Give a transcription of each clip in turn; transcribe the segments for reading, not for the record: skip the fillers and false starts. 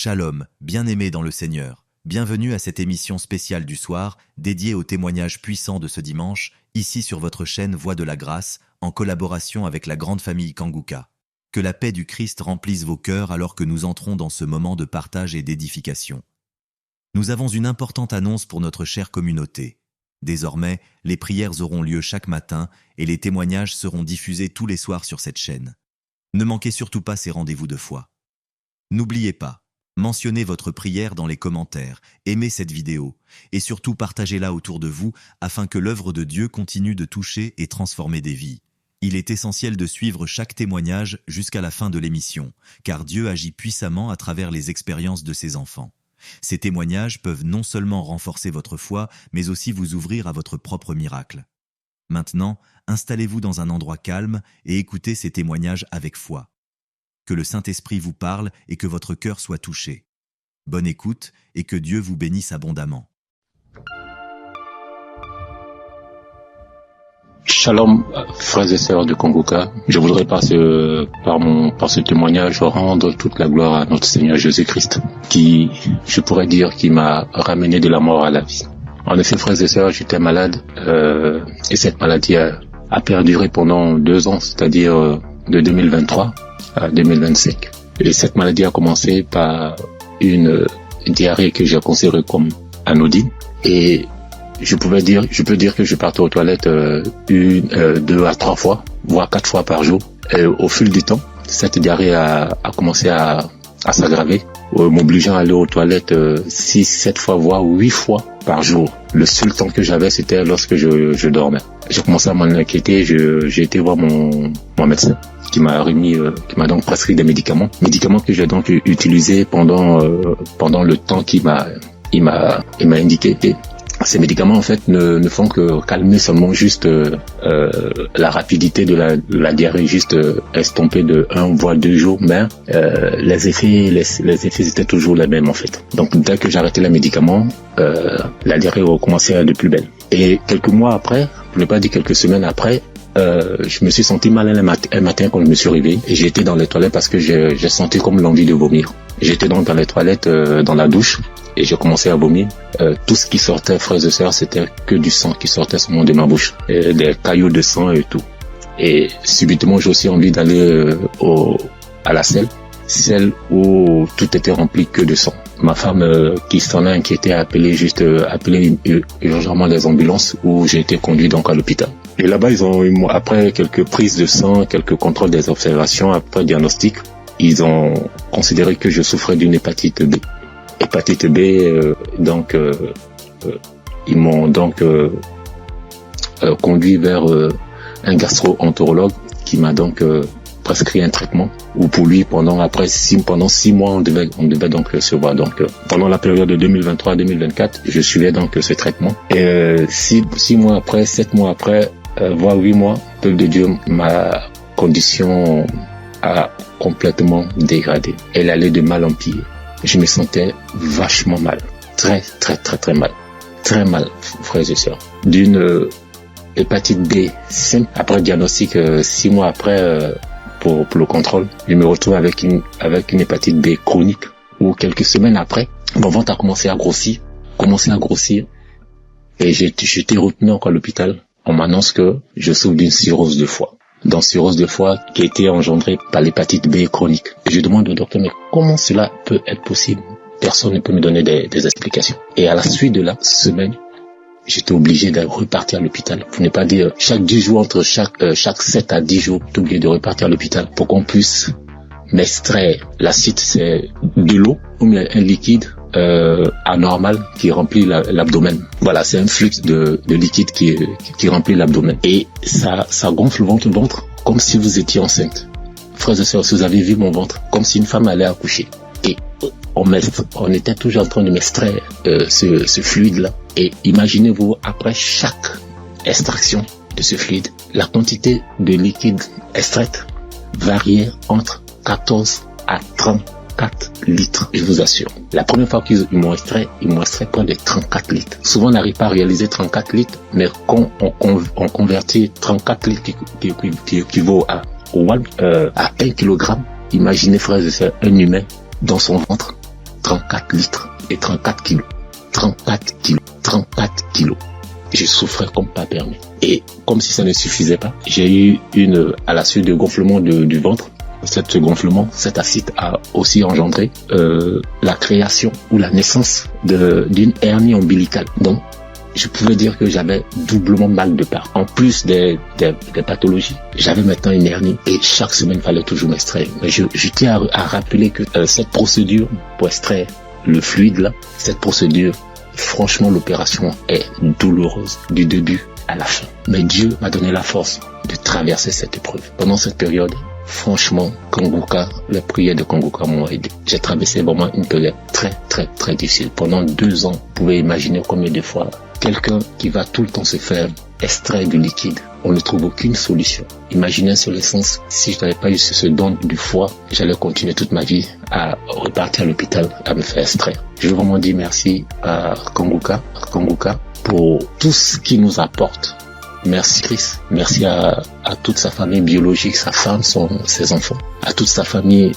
Shalom, bien-aimés dans le Seigneur. Bienvenue à cette émission spéciale du soir, dédiée aux témoignages puissants de ce dimanche, ici sur votre chaîne Voix de la Grâce, en collaboration avec la grande famille Kanguka. Que la paix du Christ remplisse vos cœurs alors que nous entrons dans ce moment de partage et d'édification. Nous avons une importante annonce pour notre chère communauté. Désormais, les prières auront lieu chaque matin et les témoignages seront diffusés tous les soirs sur cette chaîne. Ne manquez surtout pas ces rendez-vous de foi. N'oubliez pas, mentionnez votre prière dans les commentaires, aimez cette vidéo et surtout partagez-la autour de vous afin que l'œuvre de Dieu continue de toucher et transformer des vies. Il est essentiel de suivre chaque témoignage jusqu'à la fin de l'émission, car Dieu agit puissamment à travers les expériences de ses enfants. Ces témoignages peuvent non seulement renforcer votre foi, mais aussi vous ouvrir à votre propre miracle. Maintenant, installez-vous dans un endroit calme et écoutez ces témoignages avec foi. Que le Saint-Esprit vous parle et que votre cœur soit touché. Bonne écoute et que Dieu vous bénisse abondamment. Shalom, frères et sœurs de Kanguka. Je voudrais par ce témoignage rendre toute la gloire à notre Seigneur Jésus-Christ, qui, je pourrais dire, qui m'a ramené de la mort à la vie. En effet, frères et sœurs, j'étais malade et cette maladie a perduré pendant 2 ans, c'est-à-dire de 2023 à 2025. Et cette maladie a commencé par une diarrhée que j'ai considérée comme anodine. Et je peux dire que je partais aux toilettes 2 à 3 fois, voire 4 fois par jour. Et au fil du temps, cette diarrhée a commencé à s'aggraver, m'obligeant à aller aux toilettes 6, 7 fois, voire 8 fois par jour. Le seul temps que j'avais, c'était lorsque je dormais. J'ai commencé à m'en inquiéter, j'ai été voir mon médecin qui m'a donc prescrit des médicaments que j'ai donc utilisés pendant le temps qu'il m'a indiqué. Ces médicaments en fait ne font que calmer seulement juste la rapidité de la diarrhée, juste estomper de 1 voire 2 jours, mais les effets étaient toujours les mêmes en fait. Donc dès que j'arrêtais les médicaments, la diarrhée recommençait de plus belle. Et quelques mois après, pour ne pas dire quelques semaines après, je me suis senti mal un matin quand je me suis réveillé et j'ai été dans les toilettes parce que j'ai senti comme l'envie de vomir. J'étais donc dans les toilettes, dans la douche, et j'ai commencé à vomir. Tout ce qui sortait, frères et sœurs, c'était que du sang qui sortait seulement de ma bouche, et des caillots de sang et tout. Et subitement, j'ai aussi envie d'aller à la celle où tout était rempli que de sang. Ma femme, qui s'en a inquiété, a appelé urgemment les ambulances, où j'ai été conduit donc à l'hôpital. Et là-bas, après quelques prises de sang, quelques contrôles des observations, après diagnostic, ils ont considéré que je souffrais d'une hépatite B. Hépatite B, ils m'ont donc conduit vers un gastro-entérologue qui m'a donc prescrit un traitement, où pour lui pendant 6 mois on devait donc se voir. Donc pendant la période de 2023-2024, je suivais donc ce traitement. Et 6 mois après, 7 mois après, voire 8 mois, peuple de Dieu, ma condition a complètement dégradé. Elle allait de mal en pire. Je me sentais vachement mal. Très, très, très, très mal. Très mal, frères et sœurs. D'une hépatite B simple, après diagnostic, 6 mois après, pour le contrôle, je me retrouve avec une hépatite B chronique, où quelques semaines après, mon ventre a commencé à grossir, et j'ai été retenu encore à l'hôpital. On m'annonce que je souffre d'une cirrhose de foie. Dans cirrhose de foie qui a été engendrée par l'hépatite B chronique. Et je demande au docteur, mais comment cela peut être possible? Personne ne peut me donner des explications. Et à la suite de la semaine, j'étais obligé de repartir à l'hôpital. Pour ne pas dire chaque 10 jours, entre chaque 7 à 10 jours, j'étais obligé de repartir à l'hôpital pour qu'on puisse m'extraire. L'acide, c'est de l'eau, ou un liquide anormal qui remplit l'abdomen. Voilà, c'est un flux de liquide qui remplit l'abdomen. Et ça gonfle votre ventre comme si vous étiez enceinte. Frères et sœurs, si vous avez vu mon ventre, comme si une femme allait accoucher. Et on était toujours en train de m'extraire ce fluide-là. Et imaginez-vous, après chaque extraction de ce fluide, la quantité de liquide extraite variait entre 14 à 34 litres, je vous assure. La première fois qu'ils m'ont extrait près de 34 litres. Souvent, on n'arrive pas à réaliser 34 litres, mais quand on convertit 34 litres qui équivaut à 1 kilogramme, imaginez, frères et sœurs, un humain dans son ventre, 34 litres et 34 kilos. 34 kilos. 34 kilos. Je souffrais comme pas permis. Et comme si ça ne suffisait pas, j'ai eu à la suite de gonflement du ventre, ce gonflement, cet acide a aussi engendré la création ou la naissance d'une hernie ombilicale. Donc, je pouvais dire que j'avais doublement mal de part. En plus des pathologies, j'avais maintenant une hernie et chaque semaine, il fallait toujours m'extraire. Mais je tiens à rappeler que cette procédure pour extraire le fluide là, cette procédure, franchement, l'opération est douloureuse du début à la fin. Mais Dieu m'a donné la force de traverser cette épreuve. Pendant cette période, franchement, Kanguka, les prières de Kanguka m'ont aidé. J'ai traversé vraiment une période très, très, très difficile. Pendant 2 ans, vous pouvez imaginer combien de fois quelqu'un qui va tout le temps se faire extraire du liquide, on ne trouve aucune solution. Imaginez sur l'essence, si je n'avais pas eu ce don du foie, j'allais continuer toute ma vie à repartir à l'hôpital à me faire extraire. Je veux vraiment dire merci à Kanguka pour tout ce qu'il nous apporte. Merci Chris, merci à toute sa famille biologique, sa femme, ses enfants, à toute sa famille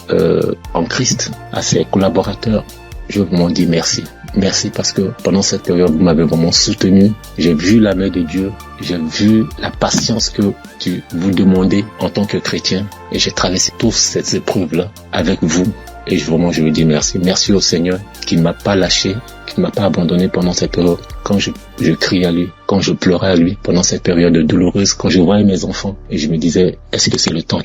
en Christ, à ses collaborateurs. Je veux vraiment dire merci. Merci parce que pendant cette période, vous m'avez vraiment soutenu. J'ai vu la main de Dieu. J'ai vu la patience que vous demandez en tant que chrétien. Et j'ai traversé toutes ces épreuves-là avec vous. Et vraiment, je veux dire merci. Merci au Seigneur qui ne m'a pas lâché, qui ne m'a pas abandonné pendant cette période. Quand je criais à lui, quand je pleurais à lui, pendant cette période douloureuse, quand je voyais mes enfants, et je me disais, est-ce que c'est le temps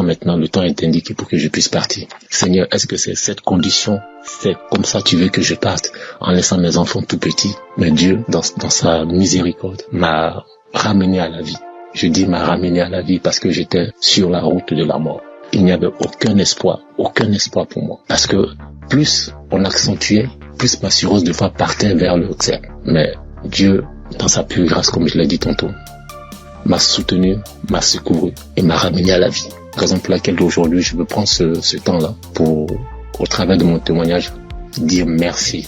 maintenant, le temps est indiqué pour que je puisse partir. Seigneur, est-ce que c'est cette condition, c'est comme ça tu veux que je parte, en laissant mes enfants tout petits? Mais Dieu, dans sa miséricorde, m'a ramené à la vie. Je dis m'a ramené à la vie parce que j'étais sur la route de la mort. Il n'y avait aucun espoir pour moi. Parce que plus on accentuait, plus ma cirrhose de foie partait vers le ciel. Mais Dieu, dans sa pure grâce, comme je l'ai dit tantôt, m'a soutenu, m'a secouru et m'a ramené à la vie. Raison pour laquelle aujourd'hui, je veux prendre ce temps-là pour, au travers de mon témoignage, dire merci,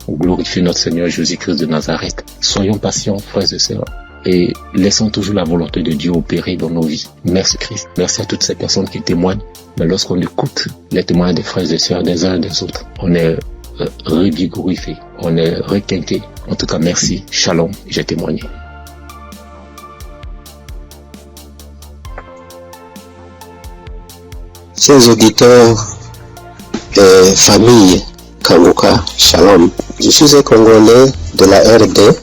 glorifier notre Seigneur Jésus-Christ de Nazareth. Soyons patients, frères et sœurs, et laissons toujours la volonté de Dieu opérer dans nos vies. Merci Christ. Merci à toutes ces personnes qui témoignent. Mais lorsqu'on écoute les témoignages des frères et sœurs des uns et des autres, on est revigorifié, on est requinqué. En tout cas, merci. Shalom, j'ai témoigné. Chers auditeurs et famille Kanguka, Shalom. Je suis un Congolais de la RD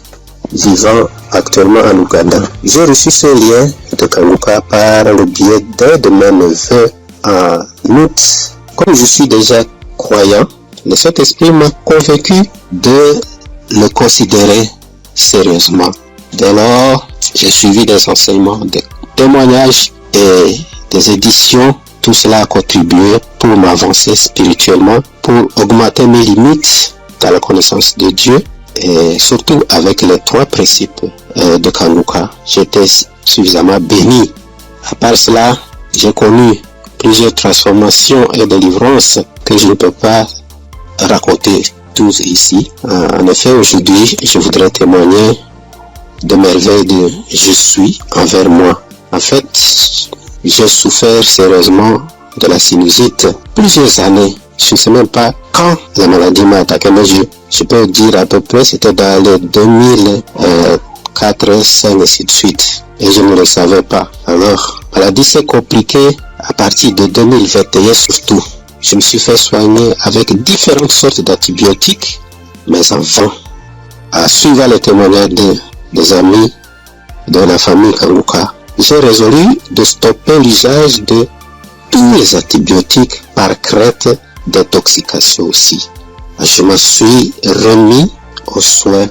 vivant actuellement en Ouganda. J'ai reçu ce lien de Kanguka par le biais d'un de mes neveux en août. Comme je suis déjà croyant, le Saint-Esprit m'a convaincu de le considérer sérieusement. Dès lors, j'ai suivi des enseignements, des témoignages et des éditions. Tout cela a contribué pour m'avancer spirituellement, pour augmenter mes limites dans la connaissance de Dieu et surtout avec les 3 principes de Kanguka. J'étais suffisamment béni. À part cela, j'ai connu plusieurs transformations et délivrances que je ne peux pas raconter tous ici. En effet, aujourd'hui, je voudrais témoigner de merveilles de je suis envers moi. En fait, j'ai souffert sérieusement de la sinusite plusieurs années. Je ne sais même pas quand la maladie m'a attaqué, mais je peux dire à peu près c'était dans les 2004, 2005 et ainsi de suite. Et je ne le savais pas. Alors, la maladie s'est compliquée à partir de 2021 surtout. Je me suis fait soigner avec différentes sortes d'antibiotiques, mais en vain. À suivre les témoignages des amis de la famille Kanguka, j'ai résolu de stopper l'usage de tous les antibiotiques par crainte d'intoxication aussi. Je me suis remis aux soins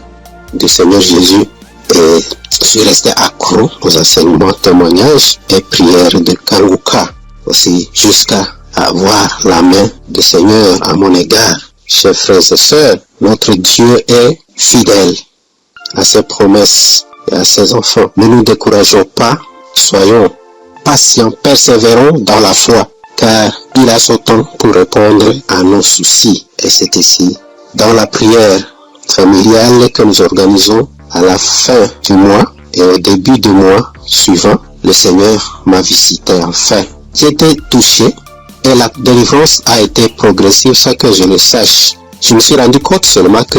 du Seigneur Jésus et je suis resté accro aux enseignements, témoignages et prières de Kanguka aussi jusqu'à avoir la main du Seigneur à mon égard. Chers frères et sœurs, notre Dieu est fidèle à ses promesses et à ses enfants. Ne nous décourageons pas, soyons patients, persévérons dans la foi, car il a son temps pour répondre à nos soucis. Et c'est ici, dans la prière familiale que nous organisons à la fin du mois et au début du mois suivant, le Seigneur m'a visité enfin. J'ai été touché et la délivrance a été progressive sans que je le sache. Je me suis rendu compte seulement que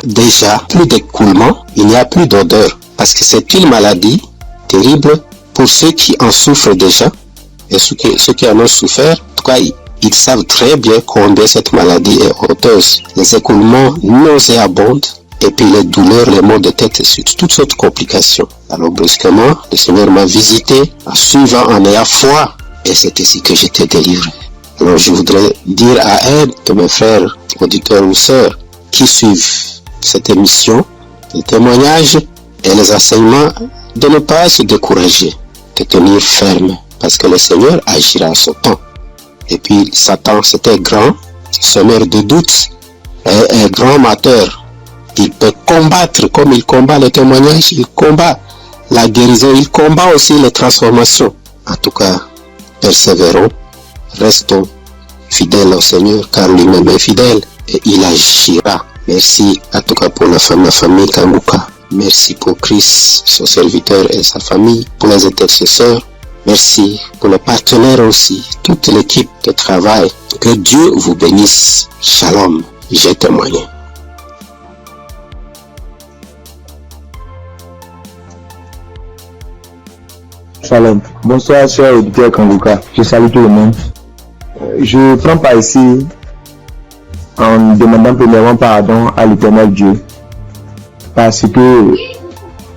déjà plus d'écoulement, il n'y a plus d'odeur parce que c'est une maladie terrible pour ceux qui en souffrent déjà et ceux qui en ont souffert. En tout cas, ils savent très bien combien cette maladie est honteuse. Les écoulements nauséabonds et puis les douleurs, les maux de tête et toutes sortes de complications. Alors brusquement, le Seigneur m'a visité en suivant, en ayant foi et c'est ainsi que j'étais délivré. Alors je voudrais dire à un de mes frères, auditeurs ou sœurs, qui suivent cette émission, les témoignages et les enseignements, de ne pas se décourager, de tenir ferme, parce que le Seigneur agira en son temps. Et puis Satan, c'était grand, semeur de doute, et un grand menteur. Il peut combattre comme il combat le témoignage, il combat la guérison, il combat aussi les transformations. En tout cas, persévérons, restons fidèles au Seigneur, car lui-même est fidèle et il agira. Merci en tout cas pour la famille Kanguka. Merci pour Christ, son serviteur et sa famille, pour les intercesseurs. Merci pour les partenaires aussi, toute l'équipe de travail. Que Dieu vous bénisse. Shalom, j'ai témoigné. Shalom. Bonsoir, cher auditeur Kanguka. Je salue tout le monde. Je prends part ici en demandant premièrement pardon à l'Éternel Dieu. Parce que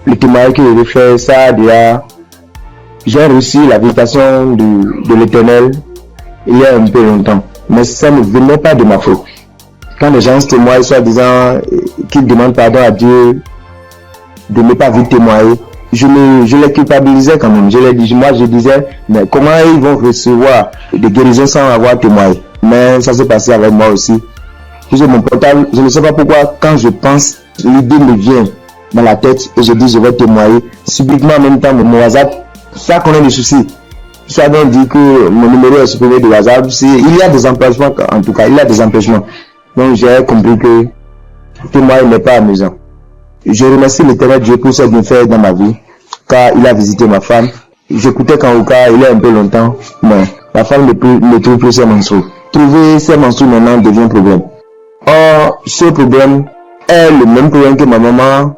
le témoignage que je vais faire, ça déjà, j'ai reçu la visitation de l'Éternel il y a un peu longtemps. Mais ça ne venait pas de ma faute. Quand les gens se témoignent, soit disant qu'ils demandent pardon à Dieu de ne pas vite témoigner, je les culpabilisais quand même. Je disais, mais comment ils vont recevoir des guérisons sans avoir témoigné? Mais ça s'est passé avec moi aussi. J'ai mon portable, je ne sais pas pourquoi, quand je pense, l'idée me vient dans la tête et je dis je vais témoigner. Subitement en même temps, mon WhatsApp, ça connaît des soucis. Ça donc dit que mon numéro est supprimé de WhatsApp. Il y a des empêchements, en tout cas, il y a des empêchements. Donc j'ai compris que témoigner n'est pas amusant. Je remercie l'Éternel Dieu pour ce qu'il fait dans ma vie, car il a visité ma femme. J'écoutais Kanguka il y a un peu longtemps, mais la femme ne trouve plus ses menstrues. Trouver ses menstrues maintenant devient un problème. Or, ce problème est le même problème que ma maman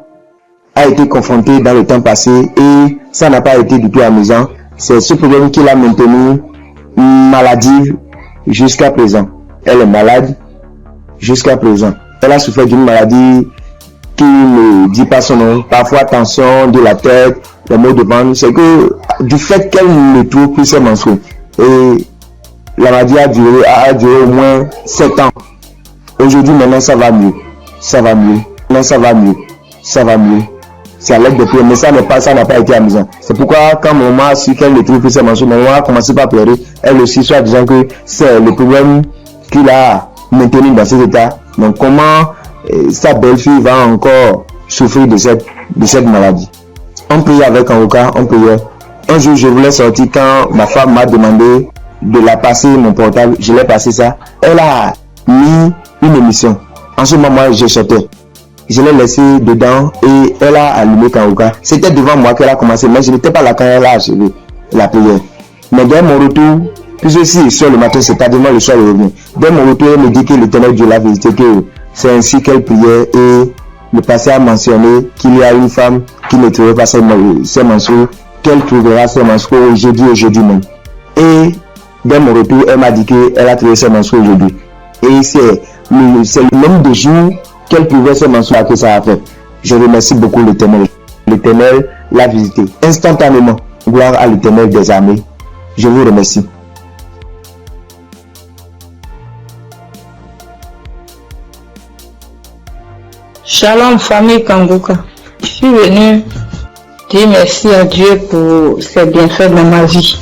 a été confrontée dans le temps passé et ça n'a pas été du tout amusant. C'est ce problème qui l'a maintenue maladive jusqu'à présent. Elle est malade jusqu'à présent. Elle a souffert d'une maladie qui ne dit pas son nom, parfois tension de la tête, les maux de ventre. C'est que du fait qu'elle ne trouve plus ses menstrues et la maladie a duré au moins 7 ans. Aujourd'hui, maintenant, ça va mieux. Ça va mieux. Maintenant, ça va mieux. Ça va mieux. C'est à l'aide de prière, mais ça n'a pas été amusant. C'est pourquoi, quand mon maman a su qu'elle ne trouve plus ses menstrues, maman a commencé par pleurer. Elle aussi, soit disant que c'est le problème qu'il a maintenu dans cet état. Donc, comment sa belle-fille va encore souffrir de cette maladie? On priait avec Kanguka, on priait. Un jour, je voulais sortir quand ma femme m'a demandé de la passer mon portable. Je l'ai passé ça. Elle a mis une émission. En ce moment, je sortais. Je l'ai laissé dedans et elle a allumé Kanguka. C'était devant moi qu'elle a commencé, mais je n'étais pas là quand elle a achevé la prière. Mais dès mon retour, puisque si sur le matin, c'est tardivement le soir, elle revient. Dès mon retour, elle me dit que l'Éternel Dieu l'a visité, que c'est ainsi qu'elle priait et le passé a mentionné qu'il y a une femme qui ne trouvait pas ses menstrues, qu'elle trouvera ses menstrues aujourd'hui même. Et dès mon retour, elle m'a dit qu'elle a trouvé ses menstrues aujourd'hui. Et c'est le nombre de jours qu'elle pouvait se menstruer que ça a fait. Je remercie beaucoup l'Éternel. L'Éternel l'a visité instantanément. Gloire à l'Éternel des armées. Je vous remercie. Shalom famille Kanguka. Je suis venu dire merci à Dieu pour ses bienfaits dans ma vie.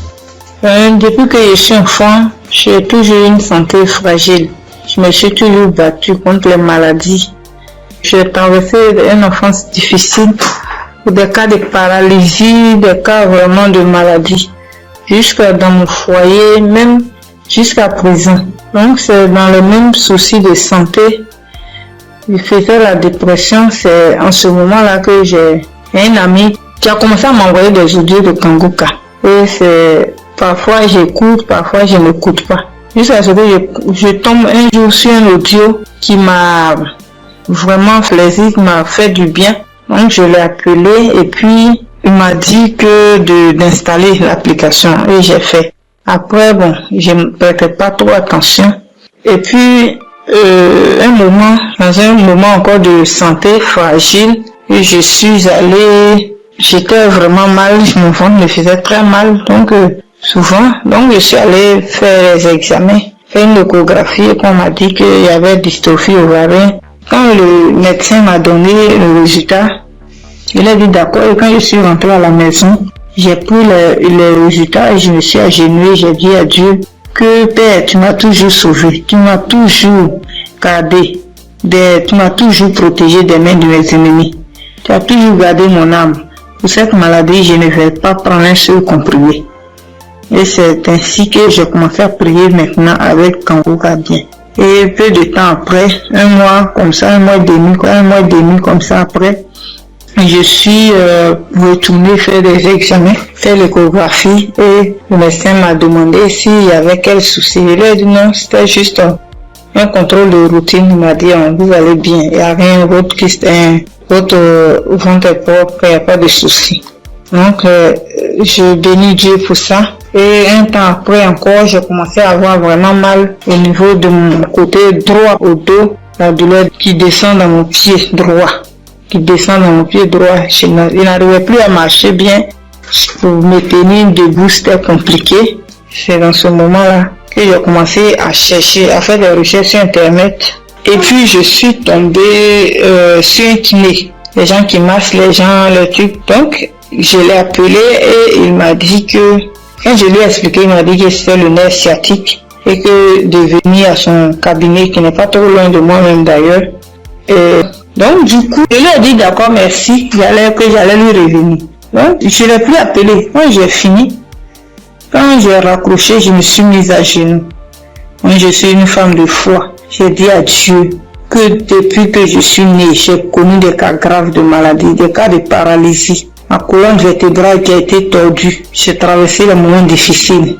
Depuis que je suis enfant, j'ai toujours une santé fragile. Je me suis toujours battue contre les maladies. J'ai traversé une enfance difficile, des cas de paralysie, des cas vraiment de maladie, jusqu'à dans mon foyer, même jusqu'à présent. Donc c'est dans le même souci de santé. Il faisait la dépression, c'est en ce moment-là que j'ai un ami qui a commencé à m'envoyer des audios de Kanguka. Et c'est parfois j'écoute, parfois je n'écoute pas. Jusqu'à ce que je tombe un jour sur un audio qui m'a vraiment plaisir, qui m'a fait du bien. Donc je l'ai appelé et puis il m'a dit que d'installer l'application et j'ai fait. Après, bon, je ne prêtais pas trop attention. Et puis, dans un moment encore de santé fragile, et je suis allée, j'étais vraiment mal, mon ventre me faisait très mal, donc souvent, donc je suis allée faire les examens, faire une échographie et qu'on m'a dit qu'il y avait dystrophie ovarienne. Quand le médecin m'a donné le résultat, il a dit d'accord, et quand je suis rentrée à la maison, j'ai pris les résultats et je me suis agenouillée, j'ai dit à Dieu que Père, tu m'as toujours sauvé, tu m'as toujours gardé, tu m'as toujours protégé des mains de mes ennemis. Tu as toujours gardé mon âme. Pour cette maladie, je ne vais pas prendre un seul comprimé. Et c'est ainsi que j'ai commencé à prier maintenant avec Kanguka bien. Et peu de temps après, un mois et demi comme ça après, je suis retournée faire des examens, faire l'échographie et le médecin m'a demandé s'il y avait quel souci. Il a dit non, c'était juste un contrôle de routine. Il m'a dit vous allez bien, il n'y a rien d'autre qui votre ventre est propre, il n'y a pas de souci. Donc je bénis Dieu pour ça. Et un temps après encore, j'ai commencé à avoir vraiment mal au niveau de mon côté droit au dos, la douleur qui descend dans mon pied droit. Je n'arrivais plus à marcher bien. Pour me tenir debout, c'était compliqué. C'est dans ce moment-là que j'ai commencé à chercher, à faire des recherches sur Internet. Et puis, je suis tombée sur un kiné. Les gens qui massent les gens, les trucs. Donc, je l'ai appelé et il m'a dit que, quand je lui ai expliqué, il m'a dit que c'était le nerf sciatique et que de venir à son cabinet, qui n'est pas trop loin de moi-même d'ailleurs. Donc, du coup, je lui ai dit d'accord, merci, que j'allais lui revenir. Donc, je l'ai plus appelé. Quand j'ai fini, quand j'ai raccroché, je me suis mise à genoux. Moi, je suis une femme de foi. J'ai dit à Dieu que depuis que je suis née, j'ai connu des cas graves de maladie, des cas de paralysie. Ma colonne vertébrale qui a été tordue. J'ai traversé les moments difficiles.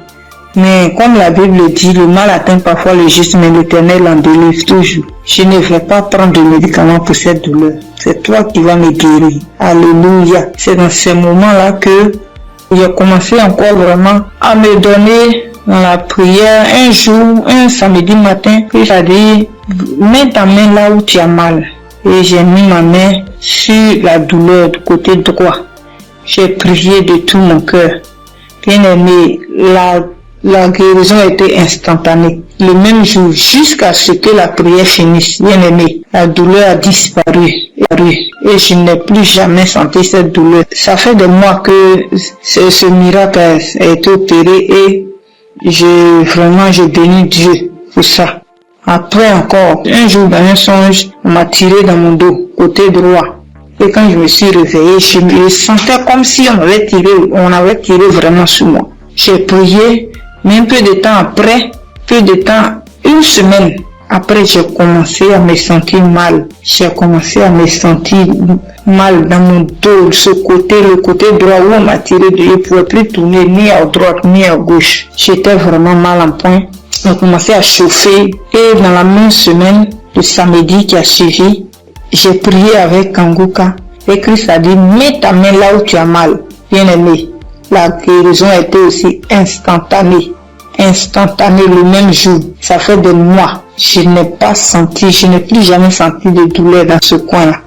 Mais comme la Bible dit, le mal atteint parfois le juste, mais l'Éternel en délivre toujours. Je ne vais pas prendre de médicaments pour cette douleur. C'est toi qui vas me guérir. Alléluia. C'est dans ces moments-là que j'ai commencé encore vraiment à me donner dans la prière. Un jour, un samedi matin, j'ai dit, mets ta main là où tu as mal. Et j'ai mis ma main sur la douleur du côté droit. J'ai prié de tout mon cœur. Bien aimé, la guérison a été instantanée. Le même jour, jusqu'à ce que la prière finisse, bien aimé, la douleur a disparu. Et je n'ai plus jamais senti cette douleur. Ça fait des mois que ce miracle a été opéré et je bénis Dieu pour ça. Après encore, un jour dans un songe, on m'a tiré dans mon dos, côté droit. Et quand je me suis réveillé, je me sentais comme si on avait tiré vraiment sur moi. J'ai prié, mais un peu de temps, une semaine après, j'ai commencé à me sentir mal. J'ai commencé à me sentir mal dans mon dos, le côté droit où on m'a tiré de, je ne pouvais plus tourner ni à droite ni à gauche. J'étais vraiment mal en point. On a commencé à chauffer et dans la même semaine, le samedi qui a suivi, j'ai prié avec Kanguka et Christ a dit, mets ta main là où tu as mal. Bien aimé, la guérison a été aussi instantanée le même jour. Ça fait des mois. Je n'ai plus jamais senti de douleur dans ce coin-là.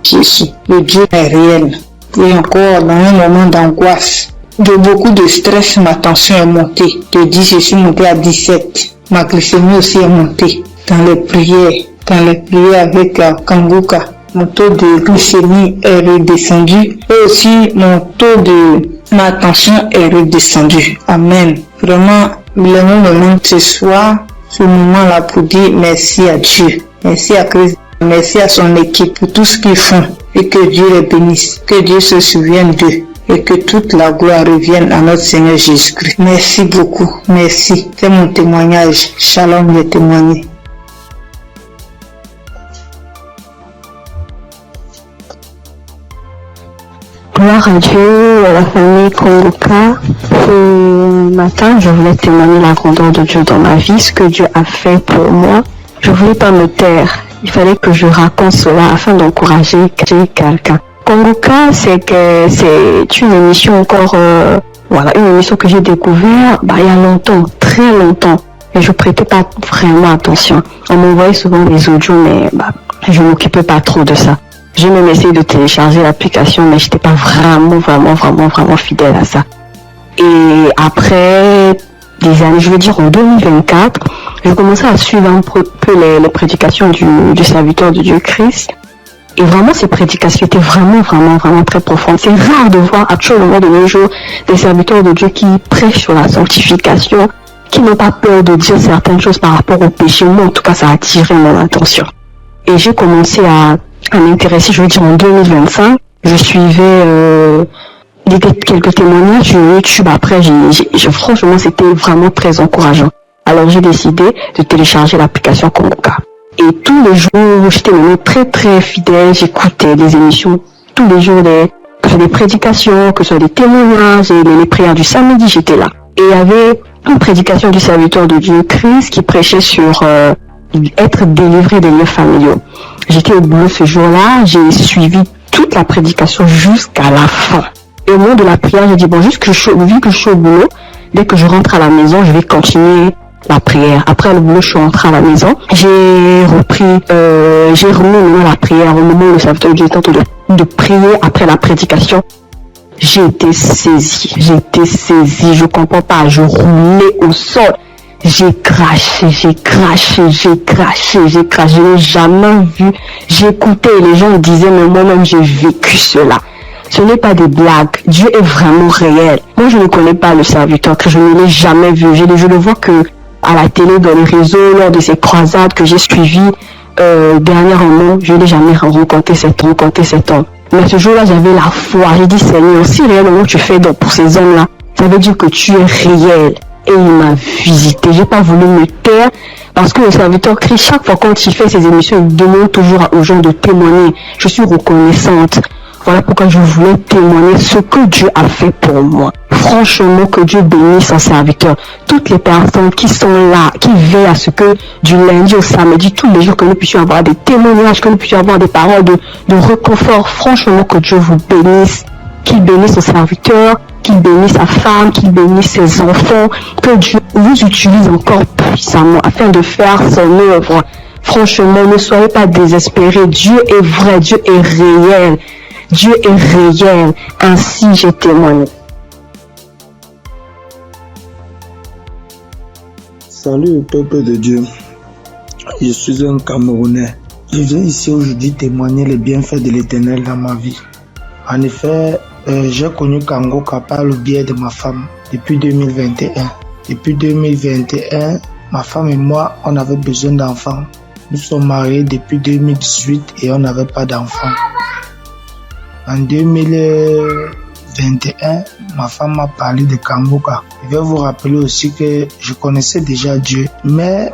Le Dieu est réel. Et encore dans un moment d'angoisse, de beaucoup de stress, ma tension est montée. De 10, je suis montée à 17. Ma glycémie aussi est montée. Dans les prières avec Kanguka, mon taux de glycémie est redescendu et aussi ma tension est redescendue. Amen. Vraiment, le moment ce soir, ce moment-là pour dire merci à Dieu, merci à Christ, merci à son équipe pour tout ce qu'ils font et que Dieu les bénisse, que Dieu se souvienne d'eux et que toute la gloire revienne à notre Seigneur Jésus-Christ. Merci beaucoup, merci. C'est mon témoignage. Shalom, j'ai témoigné. Gloire à Dieu, à la famille Kongoka. Ce matin, je voulais témoigner la grandeur de Dieu dans ma vie, ce que Dieu a fait pour moi. Je ne voulais pas me taire. Il fallait que je raconte cela afin d'encourager quelqu'un. Kongoka, c'est une émission encore, une émission que j'ai découverte il y a longtemps, très longtemps. Et je prêtais pas vraiment attention. On m'envoyait souvent des audios, mais je m'occupais pas trop de ça. J'ai même essayé de télécharger l'application, mais j'étais pas vraiment fidèle à ça. Et après des années, je veux dire en 2024, j'ai commencé à suivre un peu les prédications du serviteur de Dieu Christ. Et vraiment, ces prédications étaient vraiment très profondes. C'est rare de voir actuellement de nos jours des serviteurs de Dieu qui prêchent sur la sanctification, qui n'ont pas peur de dire certaines choses par rapport au péché. Moi, en tout cas, ça a attiré mon attention. Et j'ai commencé à m'intéresser, je veux dire en 2025. Je suivais quelques témoignages sur YouTube. Après, franchement, c'était vraiment très encourageant. Alors, j'ai décidé de télécharger l'application Kongoka. Et tous les jours, j'étais vraiment très fidèle. J'écoutais des émissions tous les jours, que ce soit des prédications, que ce soit des témoignages, et les prières du samedi, j'étais là. Et il y avait une prédication du serviteur de Dieu Christ qui prêchait sur être délivré des lieux familiaux. J'étais au boulot ce jour-là, j'ai suivi toute la prédication jusqu'à la fin. Et au moment de la prière, j'ai dit vu que je suis au boulot, dès que je rentre à la maison, je vais continuer la prière. Après le boulot, je suis rentrée à la maison. J'ai remis la prière au moment où le serviteur de Dieu était en train de prier après la prédication. J'ai été saisie, je comprends pas, je roulais au sol. J'ai craché, je n'ai jamais vu. J'écoutais et les gens disaient, mais moi-même j'ai vécu cela. Ce n'est pas des blagues, Dieu est vraiment réel. Moi je ne connais pas le serviteur, que je ne l'ai jamais vu. Je le vois que à la télé, dans les réseaux, lors de ces croisades que j'ai suivies dernièrement, je n'ai jamais rencontré cet homme. Mais ce jour-là, j'avais la foi. J'ai dit, Seigneur, si réellement tu fais donc pour ces hommes-là, ça veut dire que tu es réel. Et il m'a visité. J'ai pas voulu me taire parce que le serviteur Christ, chaque fois quand il fait ses émissions, il demande toujours aux gens de témoigner. Je suis reconnaissante. Voilà pourquoi je voulais témoigner ce que Dieu a fait pour moi. Franchement, que Dieu bénisse son serviteur. Toutes les personnes qui sont là, qui veillent à ce que du lundi au samedi, tous les jours, que nous puissions avoir des témoignages, que nous puissions avoir des paroles de réconfort. Franchement, que Dieu vous bénisse. Qu'il bénisse son serviteur, qu'il bénisse sa femme, qu'il bénisse ses enfants. Que Dieu vous utilise encore puissamment afin de faire son œuvre. Franchement, ne soyez pas désespérés. Dieu est vrai, Dieu est réel. Dieu est réel. Ainsi, j'ai témoigné. Salut peuple de Dieu, je suis un Camerounais. Je viens ici aujourd'hui témoigner les bienfaits de l'Éternel dans ma vie. En effet, j'ai connu Kongoka par le biais de ma femme depuis 2021. Depuis 2021, ma femme et moi, on avait besoin d'enfants. Nous sommes mariés depuis 2018 et on n'avait pas d'enfants. En 2021, ma femme m'a parlé de Kongoka. Je vais vous rappeler aussi que je connaissais déjà Dieu, mais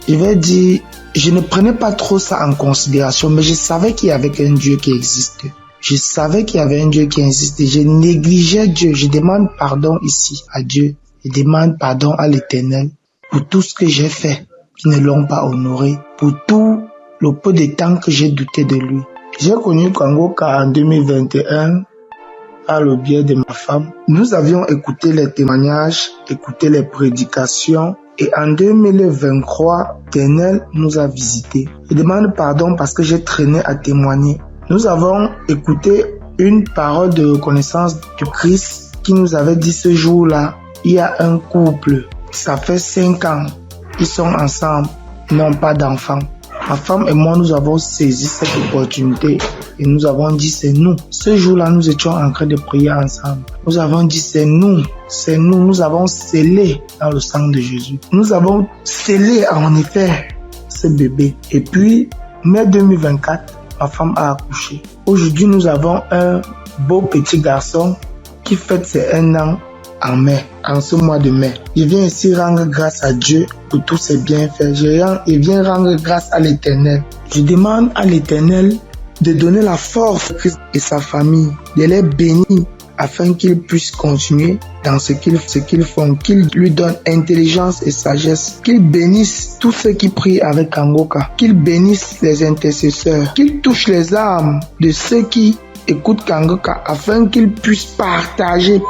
je vais dire, je ne prenais pas trop ça en considération, mais je savais qu'il y avait un Dieu qui existe. Je savais qu'il y avait un Dieu qui existait. Je négligeais Dieu. Je demande pardon ici à Dieu. Je demande pardon à l'Éternel pour tout ce que j'ai fait, qui ne l'ont pas honoré, pour tout le peu de temps que j'ai douté de lui. J'ai connu Kongoka en 2021 par le biais de ma femme. Nous avions écouté les témoignages, écouté les prédications et en 2023, l'Éternel nous a visités. Je demande pardon parce que j'ai traîné à témoigner. Nous avons écouté une parole de reconnaissance du Christ qui nous avait dit ce jour-là, il y a un couple, ça fait 5 ans, ils sont ensemble, ils n'ont pas d'enfants. Ma femme et moi, nous avons saisi cette opportunité et nous avons dit c'est nous. Ce jour-là, nous étions en train de prier ensemble. Nous avons dit c'est nous, nous avons scellé dans le sang de Jésus. Nous avons scellé en effet ce bébé. Et puis, mai 2024, ma femme a accouché. Aujourd'hui, nous avons un beau petit garçon qui fête ses 1 an en mai, en ce mois de mai. Je viens ici rendre grâce à Dieu pour tous ses bienfaits. Je viens rendre grâce à l'Éternel. Je demande à l'Éternel de donner la force à Christ et sa famille, de les bénir afin qu'ils puissent continuer dans ce qu'ils font, qu'ils lui donnent intelligence et sagesse, qu'ils bénissent tous ceux qui prient avec Kangoka, qu'ils bénissent les intercesseurs, qu'ils touchent les âmes de ceux qui écoutent Kangoka afin qu'ils puissent partager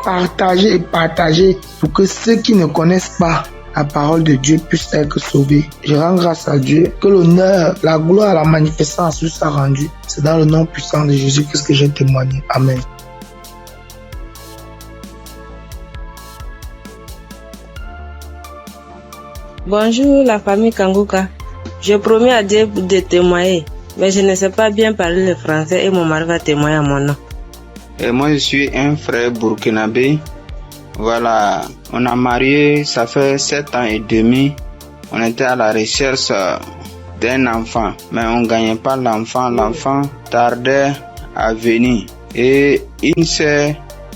pour que ceux qui ne connaissent pas la parole de Dieu puisse être sauvée. Je rends grâce à Dieu que l'honneur, la gloire, la manifestance lui soit rendue. C'est dans le nom puissant de Jésus-Christ que j'ai témoigné. Amen. Bonjour la famille Kangoka. Je promets à Dieu de témoigner, mais je ne sais pas bien parler le français et mon mari va témoigner à mon nom. Et moi je suis un frère burkinabé. Voilà, on a marié, ça fait 7 ans et demi. On était à la recherche d'un enfant, mais on ne gagnait pas l'enfant. L'enfant tardait à venir. Et une sœur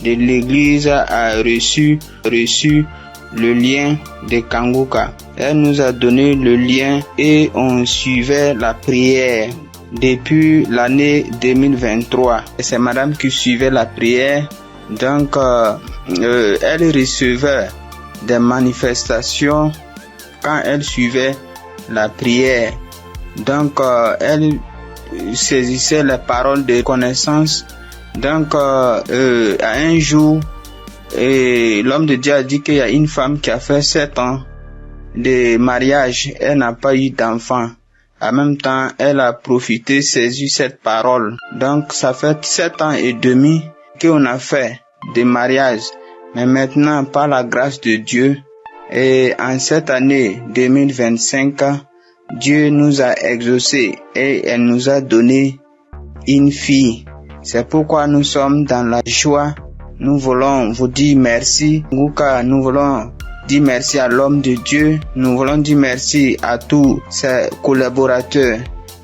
de l'église a reçu le lien de Kangoka. Elle nous a donné le lien et on suivait la prière depuis l'année 2023. Et c'est madame qui suivait la prière. Donc, elle recevait des manifestations quand elle suivait la prière. Donc, elle saisissait les paroles de connaissance. Donc, à un jour, l'homme de Dieu a dit qu'il y a une femme qui a fait 7 ans de mariage. Elle n'a pas eu d'enfant. En même temps, elle a profité, saisi cette parole. Donc, ça fait 7 ans et demi qu'on a fait des mariages, mais maintenant par la grâce de Dieu et en cette année 2025, Dieu nous a exaucés et elle nous a donné une fille. C'est pourquoi nous sommes dans la joie. Nous voulons vous dire merci, Kangoka. Nous voulons dire merci à l'homme de Dieu. Nous voulons dire merci à tous ses collaborateurs.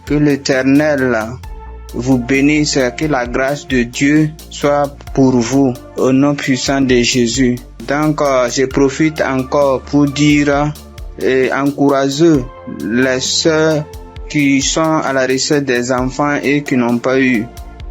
Que l'Éternel vous bénisse, que la grâce de Dieu soit pour vous au nom puissant de Jésus. Donc, je profite encore pour dire et encourager les sœurs qui sont à la recherche des enfants et qui n'ont pas eu.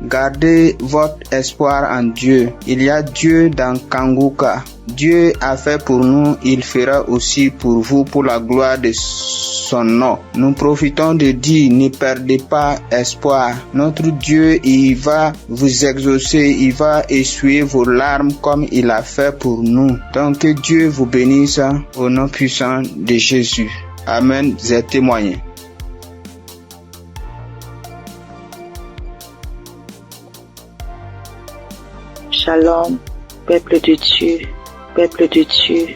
Gardez votre espoir en Dieu. Il y a Dieu dans Kangoka. Dieu a fait pour nous, il fera aussi pour vous, pour la gloire de son nom. Nous profitons de dire, ne perdez pas espoir. Notre Dieu, il va vous exaucer, il va essuyer vos larmes comme il a fait pour nous. Donc que Dieu vous bénisse au nom puissant de Jésus. Amen. J'ai témoigné. Shalom, peuple de Dieu, peuple de Dieu.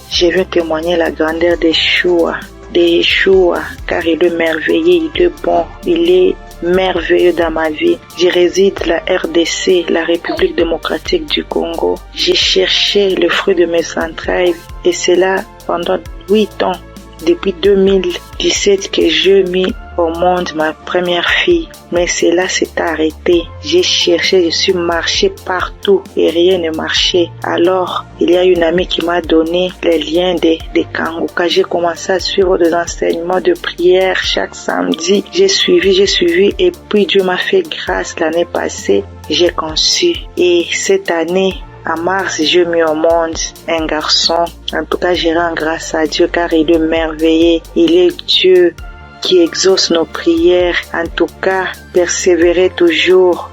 Je veux témoigner la grandeur de Yeshua, car il est merveilleux, il est bon, il est merveilleux dans ma vie. Je réside la RDC, la République démocratique du Congo. J'ai cherché le fruit de mes entrailles et c'est là pendant 8 ans, depuis 2017 que j'ai mis au monde ma première fille. Mais cela s'est arrêté. J'ai cherché, je suis marché partout et rien ne marchait. Alors, il y a une amie qui m'a donné les liens de Kangoka. J'ai commencé à suivre des enseignements de prière chaque samedi. J'ai suivi et puis Dieu m'a fait grâce l'année passée. J'ai conçu et cette année, en mars, j'ai mis au monde un garçon. En tout cas, je rends grâce à Dieu car il est merveilleux. Il est Dieu qui exauce nos prières. En tout cas, persévérez toujours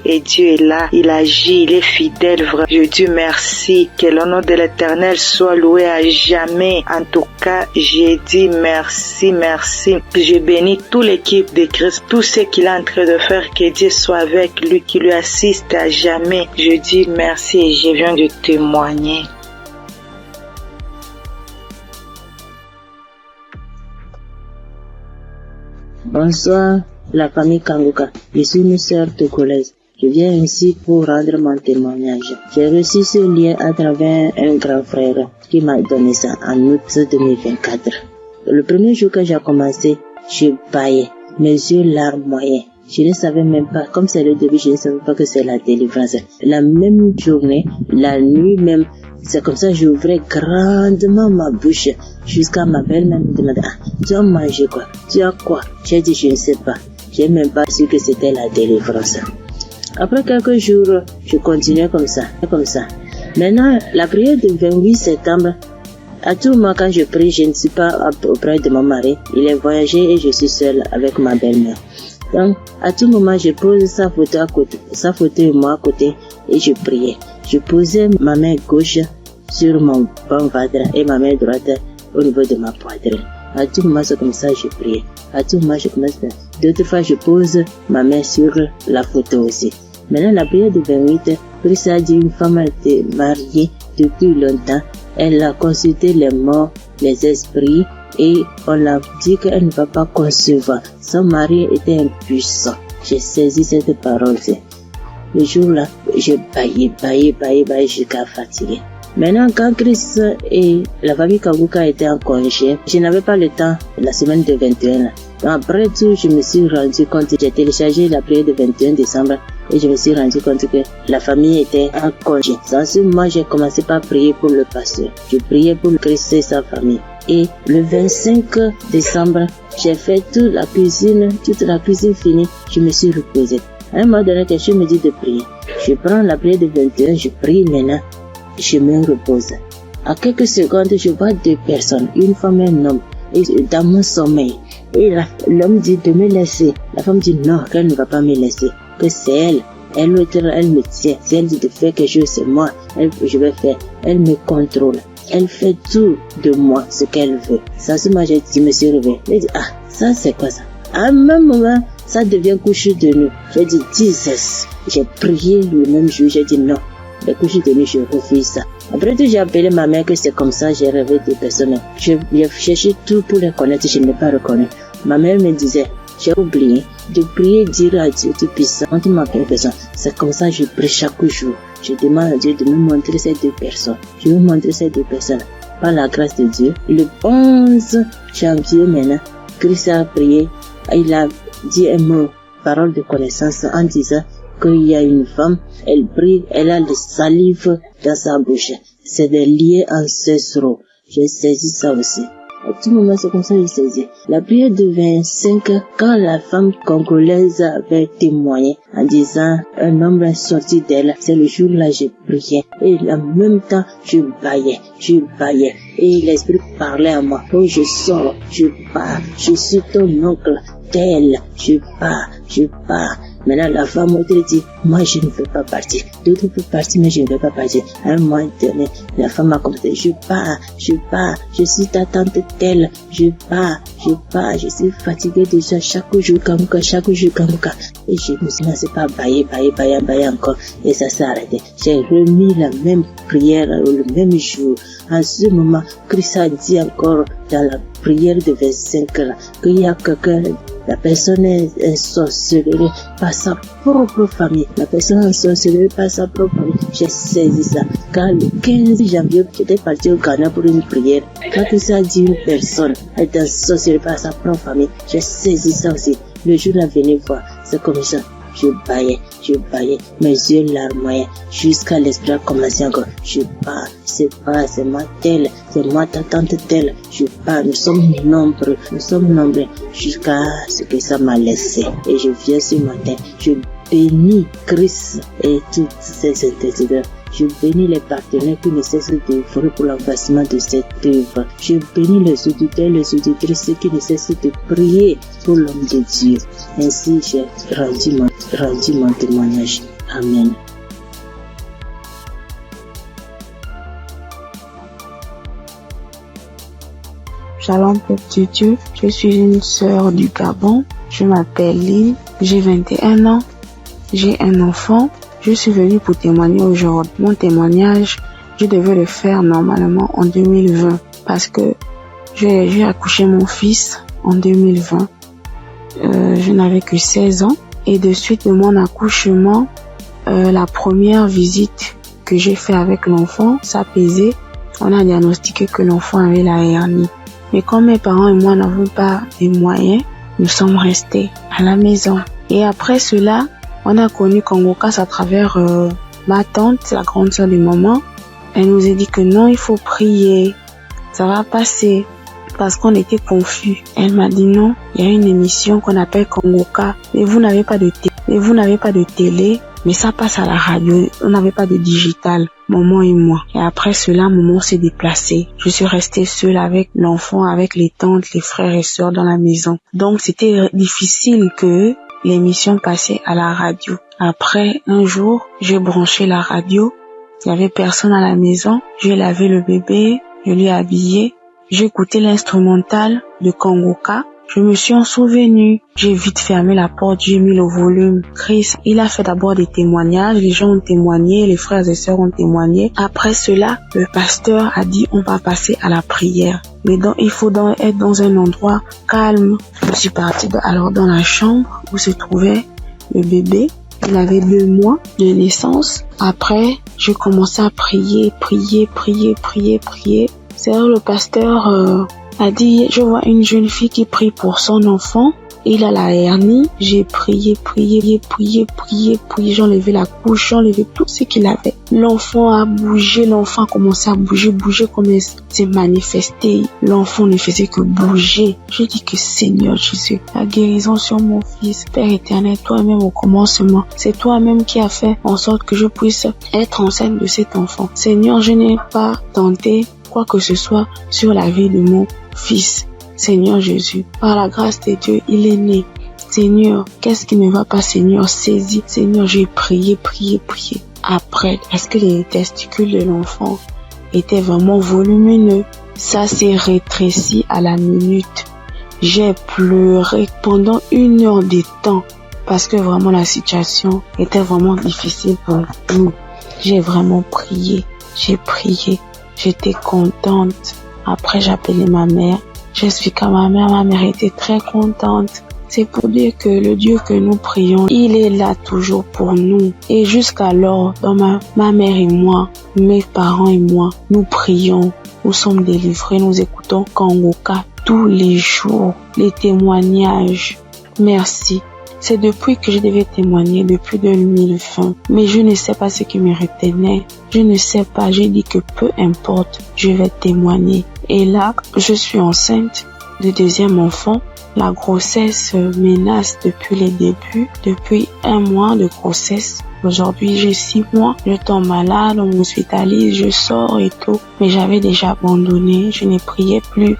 et Dieu est là, il agit, il est fidèle. Je dis merci, que le nom de l'Éternel soit loué à jamais. En tout cas, j'ai dit merci. Je bénis toute l'équipe de Christ, tout ce qu'il est en train de faire, que Dieu soit avec lui, qui lui assiste à jamais. Je dis merci et je viens de témoigner. Bonsoir, la famille Kangoka. Je suis une sœur togolaise. Je viens ici pour rendre mon témoignage. J'ai reçu ce lien à travers un grand frère qui m'a donné ça en août 2024. Le premier jour que j'ai commencé, je baillais, mes yeux larmes moyens. Je ne savais même pas, comme c'est le début, je ne savais pas que c'est la délivrance. La même journée, la nuit même, c'est comme ça j'ouvrais grandement ma bouche jusqu'à ma belle-mère me demandait, tu as mangé quoi? Tu as quoi? J'ai dit, je ne sais pas. J'ai même pas su que c'était la délivrance. Après quelques jours, je continuais comme ça. Maintenant, la prière du 28 septembre, à tout moment quand je prie, je ne suis pas auprès de mon mari. Il est voyagé et je suis seule avec ma belle-mère. Donc, à tout moment, je pose sa photo et moi à côté et je priais. Je posais ma main gauche sur mon bon ventre et ma main droite au niveau de ma poitrine. À tout moment, c'est comme ça que je priais. À tout moment, je commence. D'autres fois, je pose ma main sur la photo aussi. Maintenant, la prière du 28, Christ a dit une femme était mariée depuis longtemps. Elle a consulté les morts, les esprits, et on l'a dit qu'elle ne va pas concevoir. Son mari était impuissant. J'ai saisi cette parole. Le jour-là, je baillais jusqu'à fatiguer. Maintenant, quand Christ et la famille Kanguka étaient en congé, je n'avais pas le temps la semaine de 21. Donc après tout, je me suis rendu compte, j'ai téléchargé la prière de 21 décembre et je me suis rendu compte que la famille était en congé. Dans ce moment, j'ai commencé par prier pour le pasteur. Je priais pour Christ et sa famille. Et le 25 décembre, j'ai fait toute la cuisine finie, je me suis reposée. À un moment donné, quelqu'un me dit de prier. Je prends la prière de 21, je prie maintenant, je me repose. À quelques secondes, je vois deux personnes, une femme et un homme, et dans mon sommeil. Et l'homme dit de me laisser. La femme dit non, qu'elle ne va pas me laisser, que c'est elle. Elle me tient. Si elle dit de faire quelque chose, c'est moi. Je vais faire. Elle me contrôle. Elle fait tout de moi, ce qu'elle veut. Ça, c'est moi, je me suis réveillée. Elle dit, ça, c'est quoi ça? À un même moment, ça devient couche de nuit. J'ai dit, Jesus. J'ai prié le même jour. J'ai dit non. Les couches de nuit, je refuse ça. Après tout, j'ai appelé ma mère que c'est comme ça, j'ai rêvé des personnes. J'ai cherché tout pour les connaître, je ne l'ai pas reconnu. Ma mère me disait, j'ai oublié de prier, dire à Dieu Tout-Puissant, quand tu m'appelles personne. C'est comme ça que je prie chaque jour. Je demande à Dieu de me montrer ces deux personnes. Je vais montrer ces deux personnes. Par la grâce de Dieu, le 11 janvier maintenant, Christ a prié. Il a dit un mot, parole de connaissance, en disant qu'il y a une femme, elle prie, elle a le salive dans sa bouche. C'est des liens ancestraux. J'ai saisi ça aussi. À tout moment, c'est comme ça que j'ai saisi. La prière de 25, quand la femme congolaise avait témoigné en disant un homme est sorti d'elle, c'est le jour-là que j'ai prié. Et en même temps, je baillais. Et l'esprit parlait à moi. Oh, je sors, je pars, je suis ton oncle, tel, je pars. Maintenant, la femme m'a dit, moi, je ne veux pas partir. D'autres peuvent partir, mais je ne veux pas partir. À un moment donné, la femme m'a commencé, je pars. Je suis ta tante telle. Je pars. Je suis fatiguée déjà chaque jour, Kanguka. Et je me suis lancé par bailler encore. Et ça s'est arrêté. J'ai remis la même prière le même jour. En ce moment, Christ a dit encore dans la prière de 25 là, qu'il y a quelqu'un. La personne est ensorcelée par sa propre famille. J'ai saisi ça. Quand le 15 janvier, j'étais parti au Ghana pour une prière. Quand ça dit une personne est ensorcelée par sa propre famille, j'ai saisi ça aussi. Le jour là, venez voir. C'est comme ça. Je baillais, mes yeux larmoyaient, jusqu'à l'esprit a commencé encore. Je pars, c'est moi telle, c'est moi ta tante telle. Je pars, nous sommes nombreux, jusqu'à ce que ça m'a laissé. Et je viens ce matin, je bénis Christ et toutes ses intercesseurs. Je bénis les partenaires qui ne cessent d'œuvrer pour l'avancement de cette œuvre. Je bénis les auditeurs, les auditrices qui ne cessent de prier pour l'homme de Dieu. Ainsi, j'ai rendu mon témoignage. Amen. Shalom, peuple de Dieu. Je suis une sœur du Gabon. Je m'appelle Lynn. J'ai 21 ans. J'ai un enfant. Je suis venue pour témoigner aujourd'hui. Mon témoignage, je devais le faire normalement en 2020 parce que j'ai accouché mon fils en 2020. Je n'avais que 16 ans et de suite de mon accouchement, la première visite que j'ai fait avec l'enfant, ça pesait. On a diagnostiqué que l'enfant avait la hernie. Mais comme mes parents et moi n'avons pas les moyens, nous sommes restés à la maison. Et après cela, on a connu Kanguka à travers ma tante, la grande sœur de maman. Elle nous a dit que non, il faut prier, ça va passer. parce qu'on était confus. Elle m'a dit non, il y a une émission qu'on appelle Kongoka, mais vous n'avez pas de télé, mais ça passe à la radio, on n'avait pas de digital, maman et moi. Et après cela, maman s'est déplacée. Je suis restée seule avec l'enfant, avec les tantes, les frères et sœurs dans la maison. Donc c'était difficile que l'émission passait à la radio. Après, un jour, j'ai branché la radio. Il y avait personne à la maison. J'ai lavé le bébé, je l'ai habillé. J'ai écouté l'instrumental de Kongoka. Je me suis en souvenu. J'ai vite fermé la porte, j'ai mis le volume. Chris, il a fait d'abord des témoignages. Les gens ont témoigné, les frères et sœurs ont témoigné. Après cela, le pasteur a dit on va passer à la prière. Mais donc, il faut être dans un endroit calme. Je suis partie alors dans la chambre où se trouvait le bébé. Il avait 2 mois de naissance. Après, j'ai commencé à prier. C'est là le pasteur a dit, je vois une jeune fille qui prie pour son enfant. Il a la hernie. J'ai prié. J'ai enlevé la couche, j'ai enlevé tout ce qu'il avait. L'enfant a bougé, l'enfant a commencé à bouger comme il s'est manifesté. L'enfant ne faisait que bouger. Je dis que Seigneur Jésus, la guérison sur mon fils, Père éternel, toi-même au commencement. C'est toi-même qui as fait en sorte que je puisse être enceinte de cet enfant. Seigneur, je n'ai pas tenté quoi que ce soit sur la vie de mon fils. Seigneur Jésus, par la grâce de Dieu, il est né. Seigneur, qu'est-ce qui ne va pas, Seigneur? Saisis. Seigneur, j'ai prié. Après, parce que les testicules de l'enfant étaient vraiment volumineux, ça s'est rétréci à la minute. J'ai pleuré pendant 1 heure de temps parce que vraiment la situation était vraiment difficile pour nous. J'ai vraiment prié. J'étais contente. Après, j'ai appelé ma mère. J'explique à ma mère était très contente. C'est pour dire que le Dieu que nous prions, il est là toujours pour nous. Et jusqu'alors, dans ma mère et moi, mes parents et moi, nous prions, nous sommes délivrés, nous écoutons Kongoka tous les jours, les témoignages. Merci. C'est depuis que je devais témoigner, depuis 2020. Mais je ne sais pas ce qui me retenait. Je ne sais pas, j'ai dit que peu importe, je vais témoigner. Et là, je suis enceinte de 2e enfant. La grossesse menace depuis les débuts, depuis 1 mois de grossesse. Aujourd'hui, j'ai 6 mois. Je tombe malade, on m'hospitalise, je sors et tout. Mais j'avais déjà abandonné, je ne priais plus.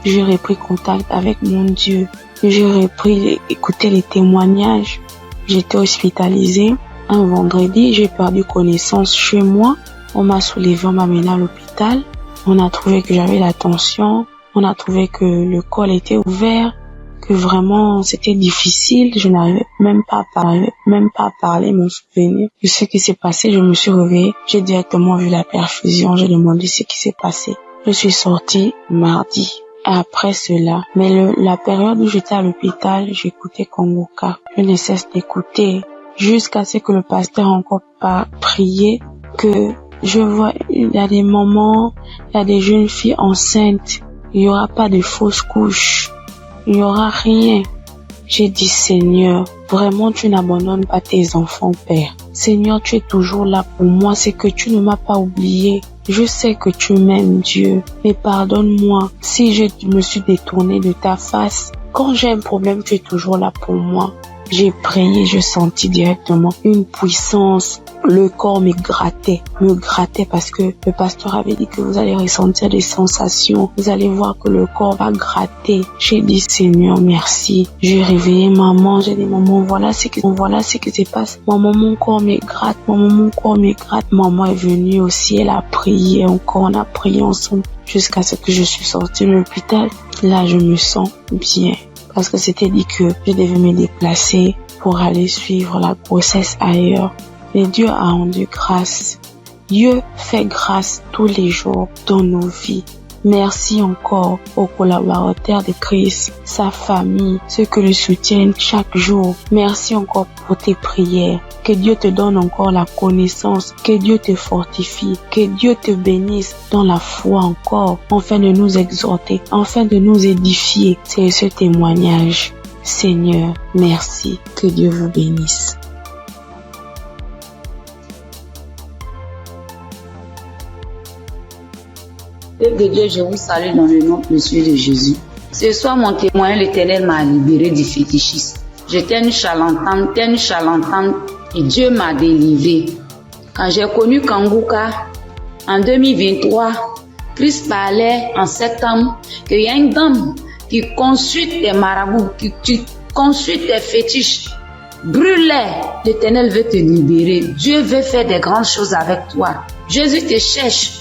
J'ai repris contact avec mon Dieu. J'ai repris écouter les témoignages. J'étais hospitalisée. Un vendredi, j'ai perdu connaissance chez moi. On m'a soulevé, on m'a mené à l'hôpital. On a trouvé que j'avais la tension. On a trouvé que le col était ouvert. Que vraiment c'était difficile. Je n'arrivais même pas à parler, mon souvenir de ce qui s'est passé. Je me suis réveillée. J'ai directement vu la perfusion. J'ai demandé ce qui s'est passé. Je suis sortie mardi. Après cela, mais la période où j'étais à l'hôpital, j'écoutais Kongoka. Je ne cesse d'écouter jusqu'à ce que le pasteur encore pas prié, que je vois, il y a des moments, il y a des jeunes filles enceintes, il y aura pas de fausses couches, il y aura rien. J'ai dit, Seigneur, vraiment tu n'abandonnes pas tes enfants, Père. Seigneur, tu es toujours là pour moi, c'est que tu ne m'as pas oublié. Je sais que tu m'aimes, Dieu, mais pardonne-moi si je me suis détournée de ta face. Quand j'ai un problème, tu es toujours là pour moi. J'ai prié, je sentis directement une puissance. Le corps me grattait parce que le pasteur avait dit que vous allez ressentir des sensations. Vous allez voir que le corps va gratter. J'ai dit, Seigneur, merci. J'ai réveillé maman. J'ai dit, maman, voilà ce qui se passe. Maman, mon corps me gratte. Maman est venue aussi. Elle a prié encore. On a prié ensemble jusqu'à ce que je suis sortie de l'hôpital. Là, je me sens bien. Parce que c'était dit que je devais me déplacer pour aller suivre la grossesse ailleurs. Mais Dieu a rendu grâce. Dieu fait grâce tous les jours dans nos vies. Merci encore aux collaborateurs de Christ, sa famille, ceux qui le soutiennent chaque jour. Merci encore pour tes prières. Que Dieu te donne encore la connaissance, que Dieu te fortifie, que Dieu te bénisse dans la foi encore, afin de nous exhorter, afin de nous édifier. C'est ce témoignage. Seigneur, merci. Que Dieu vous bénisse. Peuple de Dieu, je vous salue dans le nom précieux de Jésus. Ce soir, mon témoin, l'Éternel m'a libéré du fétichisme. J'étais une charlatane, et Dieu m'a délivré. Quand j'ai connu Kanguka, en 2023, Christ parlait en septembre qu'il y a une dame qui consulte des marabouts, qui consulte des fétiches. Brûle-les, l'Éternel veut te libérer. Dieu veut faire des grandes choses avec toi. Jésus te cherche.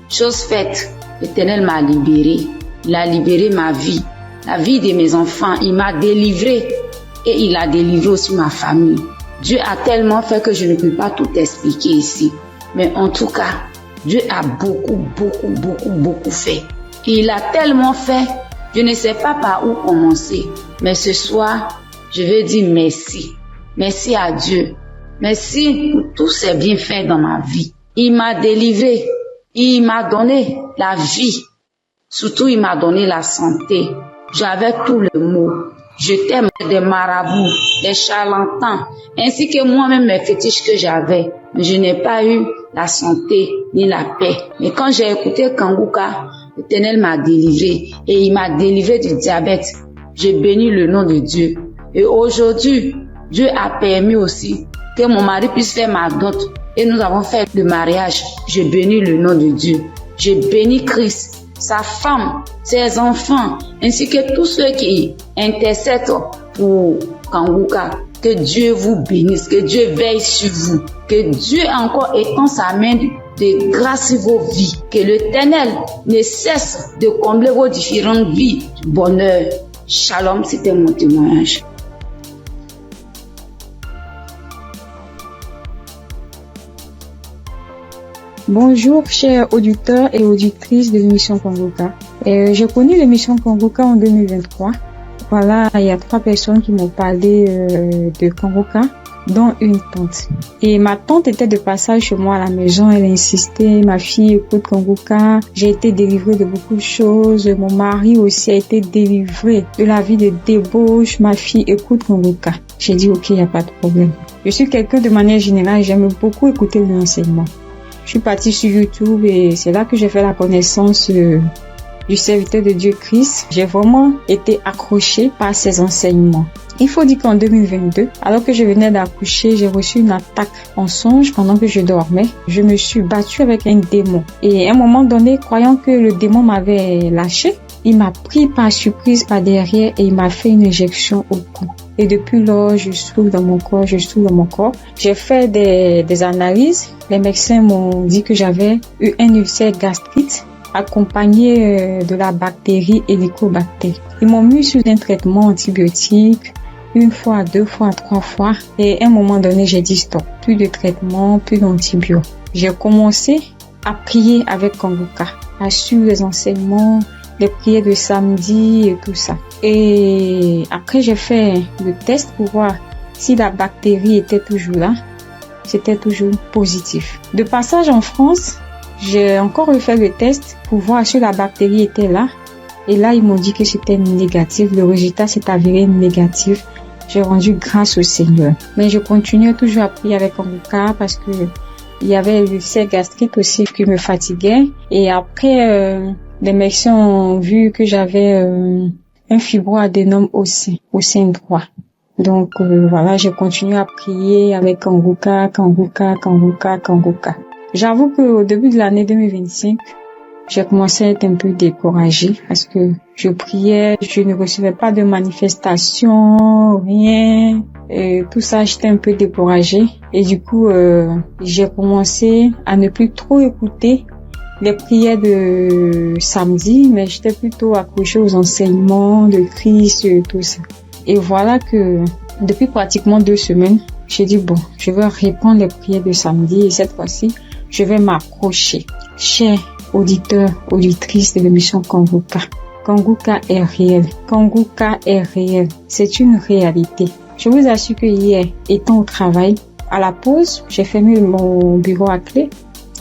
Chose faite, l'Éternel m'a libéré. Il a libéré ma vie, la vie de mes enfants. Il m'a délivré et il a délivré aussi ma famille. Dieu a tellement fait que je ne peux pas tout expliquer ici. Mais en tout cas, Dieu a beaucoup fait. Et il a tellement fait, je ne sais pas par où commencer. Mais ce soir, je veux dire merci. Merci à Dieu. Merci pour tous ces bienfaits dans ma vie. Il m'a délivré. Il m'a donné la vie. Surtout, il m'a donné la santé. J'avais tout le mot. J'étais des marabouts, des charlatans, ainsi que moi-même mes fétiches que j'avais. Mais je n'ai pas eu la santé ni la paix. Mais quand j'ai écouté Kanguka, l'Éternel m'a délivré et il m'a délivré du diabète. J'ai béni le nom de Dieu. Et aujourd'hui, Dieu a permis aussi que mon mari puisse faire ma dot. Et nous avons fait le mariage. Je bénis le nom de Dieu. Je bénis Christ, sa femme, ses enfants, ainsi que tous ceux qui intercèdent pour Kanguka. Que Dieu vous bénisse, que Dieu veille sur vous, que Dieu encore étend sa main de grâce sur vos vies, que l'Éternel ne cesse de combler vos différentes vies de bonheur. Shalom, c'était mon témoignage. Bonjour chers auditeurs et auditrices de l'émission Kanguka. J'ai connu l'émission Kanguka en 2023. Voilà, il y a 3 personnes qui m'ont parlé de Kanguka, dont une tante. Et ma tante était de passage chez moi à la maison, elle insistait, ma fille écoute Kanguka, j'ai été délivrée de beaucoup de choses, mon mari aussi a été délivré de la vie de débauche, ma fille écoute Kanguka. J'ai dit ok, il n'y a pas de problème. Je suis quelqu'un de manière générale, j'aime beaucoup écouter l'enseignement. Je suis partie sur YouTube et c'est là que j'ai fait la connaissance du serviteur de Dieu Christ. J'ai vraiment été accrochée par ses enseignements. Il faut dire qu'en 2022, alors que je venais d'accoucher, j'ai reçu une attaque en songe pendant que je dormais. Je me suis battue avec un démon. Et à un moment donné, croyant que le démon m'avait lâché, il m'a pris par surprise par derrière et il m'a fait une injection au cou. Et depuis lors, je souffre dans mon corps, J'ai fait des analyses. Les médecins m'ont dit que j'avais eu un ulcère gastrique accompagné de la bactérie Helicobacter. Ils m'ont mis sous un traitement antibiotique 1 fois, 2 fois, 3 fois. Et à un moment donné, j'ai dit stop. Plus de traitement, plus d'antibiotiques. J'ai commencé à prier avec Kanguka, à suivre les enseignements, les prières de samedi et tout ça. Et après, j'ai fait le test pour voir si la bactérie était toujours là. C'était toujours positif. De passage en France, j'ai encore refait le test pour voir si la bactérie était là. Et là, ils m'ont dit que c'était négatif. Le résultat s'est avéré négatif. J'ai rendu grâce au Seigneur. Mais je continuais toujours à prier avec Kanguka parce que il y avait l'ulcère gastrique aussi qui me fatiguait. Et après, les médecins ont vu que j'avais un fibroadénome au sein droit. Donc voilà, j'ai continué à prier avec Kanguka. J'avoue qu'au début de l'année 2025, j'ai commencé à être un peu découragée parce que je priais, je ne recevais pas de manifestations, rien. Et tout ça, j'étais un peu découragée. Et du coup, j'ai commencé à ne plus trop écouter les prières de samedi, mais j'étais plutôt accrochée aux enseignements de Christ et tout ça. Et voilà que depuis pratiquement 2 semaines, j'ai dit bon, je vais reprendre les prières de samedi et cette fois-ci, je vais m'accrocher. Chers auditeurs, auditrices de l'émission Kanguka, Kanguka est réel. Kanguka est réel. C'est une réalité. Je vous assure que hier, étant au travail, à la pause, j'ai fermé mon bureau à clé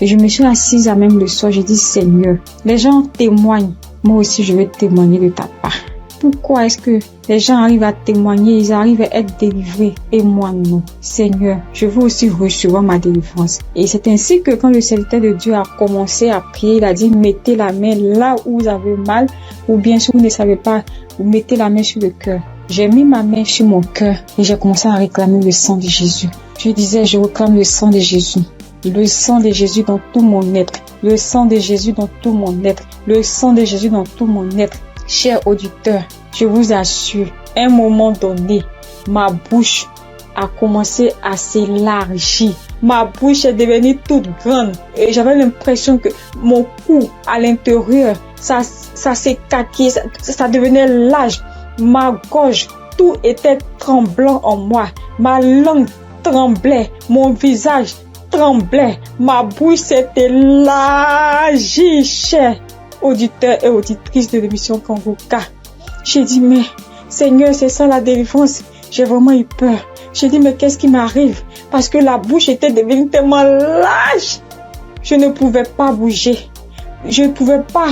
et je me suis assise à même le soir. J'ai dit Seigneur, les gens témoignent. Moi aussi, je vais témoigner de ta part. Pourquoi est-ce que les gens arrivent à témoigner, ils arrivent à être délivrés et moi non? Seigneur, je veux aussi recevoir ma délivrance. Et c'est ainsi que quand le serviteur de Dieu a commencé à prier, il a dit mettez la main là où vous avez mal, ou bien si vous ne savez pas, vous mettez la main sur le cœur. J'ai mis ma main sur mon cœur et j'ai commencé à réclamer le sang de Jésus. Je disais, je réclame le sang de Jésus. Le sang de Jésus dans tout mon être. Le sang de Jésus dans tout mon être. Le sang de Jésus dans tout mon être. Chers auditeurs, je vous assure, à un moment donné, ma bouche a commencé à s'élargir. Ma bouche est devenue toute grande et j'avais l'impression que mon cou à l'intérieur, ça s'écaquait, ça devenait large. Ma gorge, tout était tremblant en moi. Ma langue tremblait, mon visage tremblait, ma bouche s'est élargie, chers auditeurs et auditrices de l'émission Kanguka. J'ai dit, mais Seigneur, c'est ça la délivrance. J'ai vraiment eu peur. J'ai dit, mais qu'est-ce qui m'arrive? Parce que la bouche était devenue tellement large. Je ne pouvais pas bouger. Je ne pouvais pas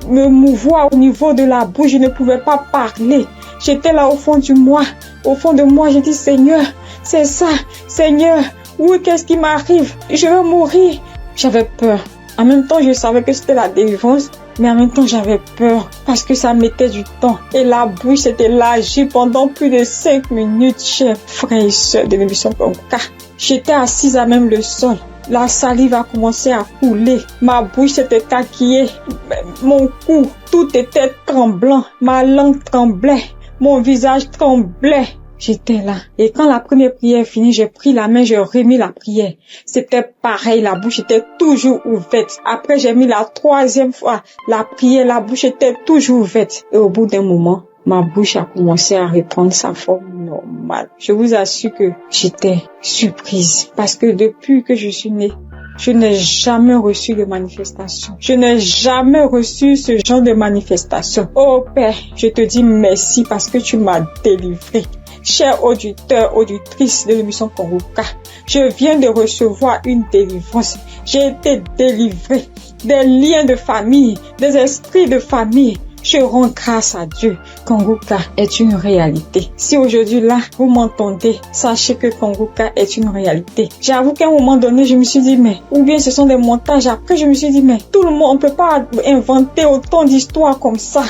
me mouvoir au niveau de la bouche. Je ne pouvais pas parler. J'étais là au fond de moi. J'ai dit, Seigneur, c'est ça. Seigneur, oui, qu'est-ce qui m'arrive? Je vais mourir. J'avais peur. En même temps, je savais que c'était la délivrance. Mais en même temps, j'avais peur parce que ça mettait du temps. Et la bouche s'était élargie pendant plus de 5 minutes, chers frères et sœurs de l'émission Kanguka. J'étais assise à même le sol. La salive a commencé à couler. Ma bouche s'était écarquillée. Mon cou, tout était tremblant. Ma langue tremblait. Mon visage tremblait. J'étais là. Et quand la première prière est finie, j'ai pris la main, j'ai remis la prière. C'était pareil, la bouche était toujours ouverte. Après, j'ai mis la 3e fois la prière, la bouche était toujours ouverte. Et au bout d'un moment, ma bouche a commencé à reprendre sa forme normale. Je vous assure que j'étais surprise. Parce que depuis que je suis née, je n'ai jamais reçu de manifestation. Je n'ai jamais reçu ce genre de manifestation. Oh Père, je te dis merci parce que tu m'as délivré. Chers auditeurs, auditrices de l'émission Kanguka, je viens de recevoir une délivrance. J'ai été délivré des liens de famille, des esprits de famille. Je rends grâce à Dieu. Kanguka est une réalité. Si aujourd'hui là, vous m'entendez, sachez que Kanguka est une réalité. J'avoue qu'à un moment donné, je me suis dit, mais, ou bien ce sont des montages. Après, je me suis dit, mais, tout le monde, on peut pas inventer autant d'histoires comme ça.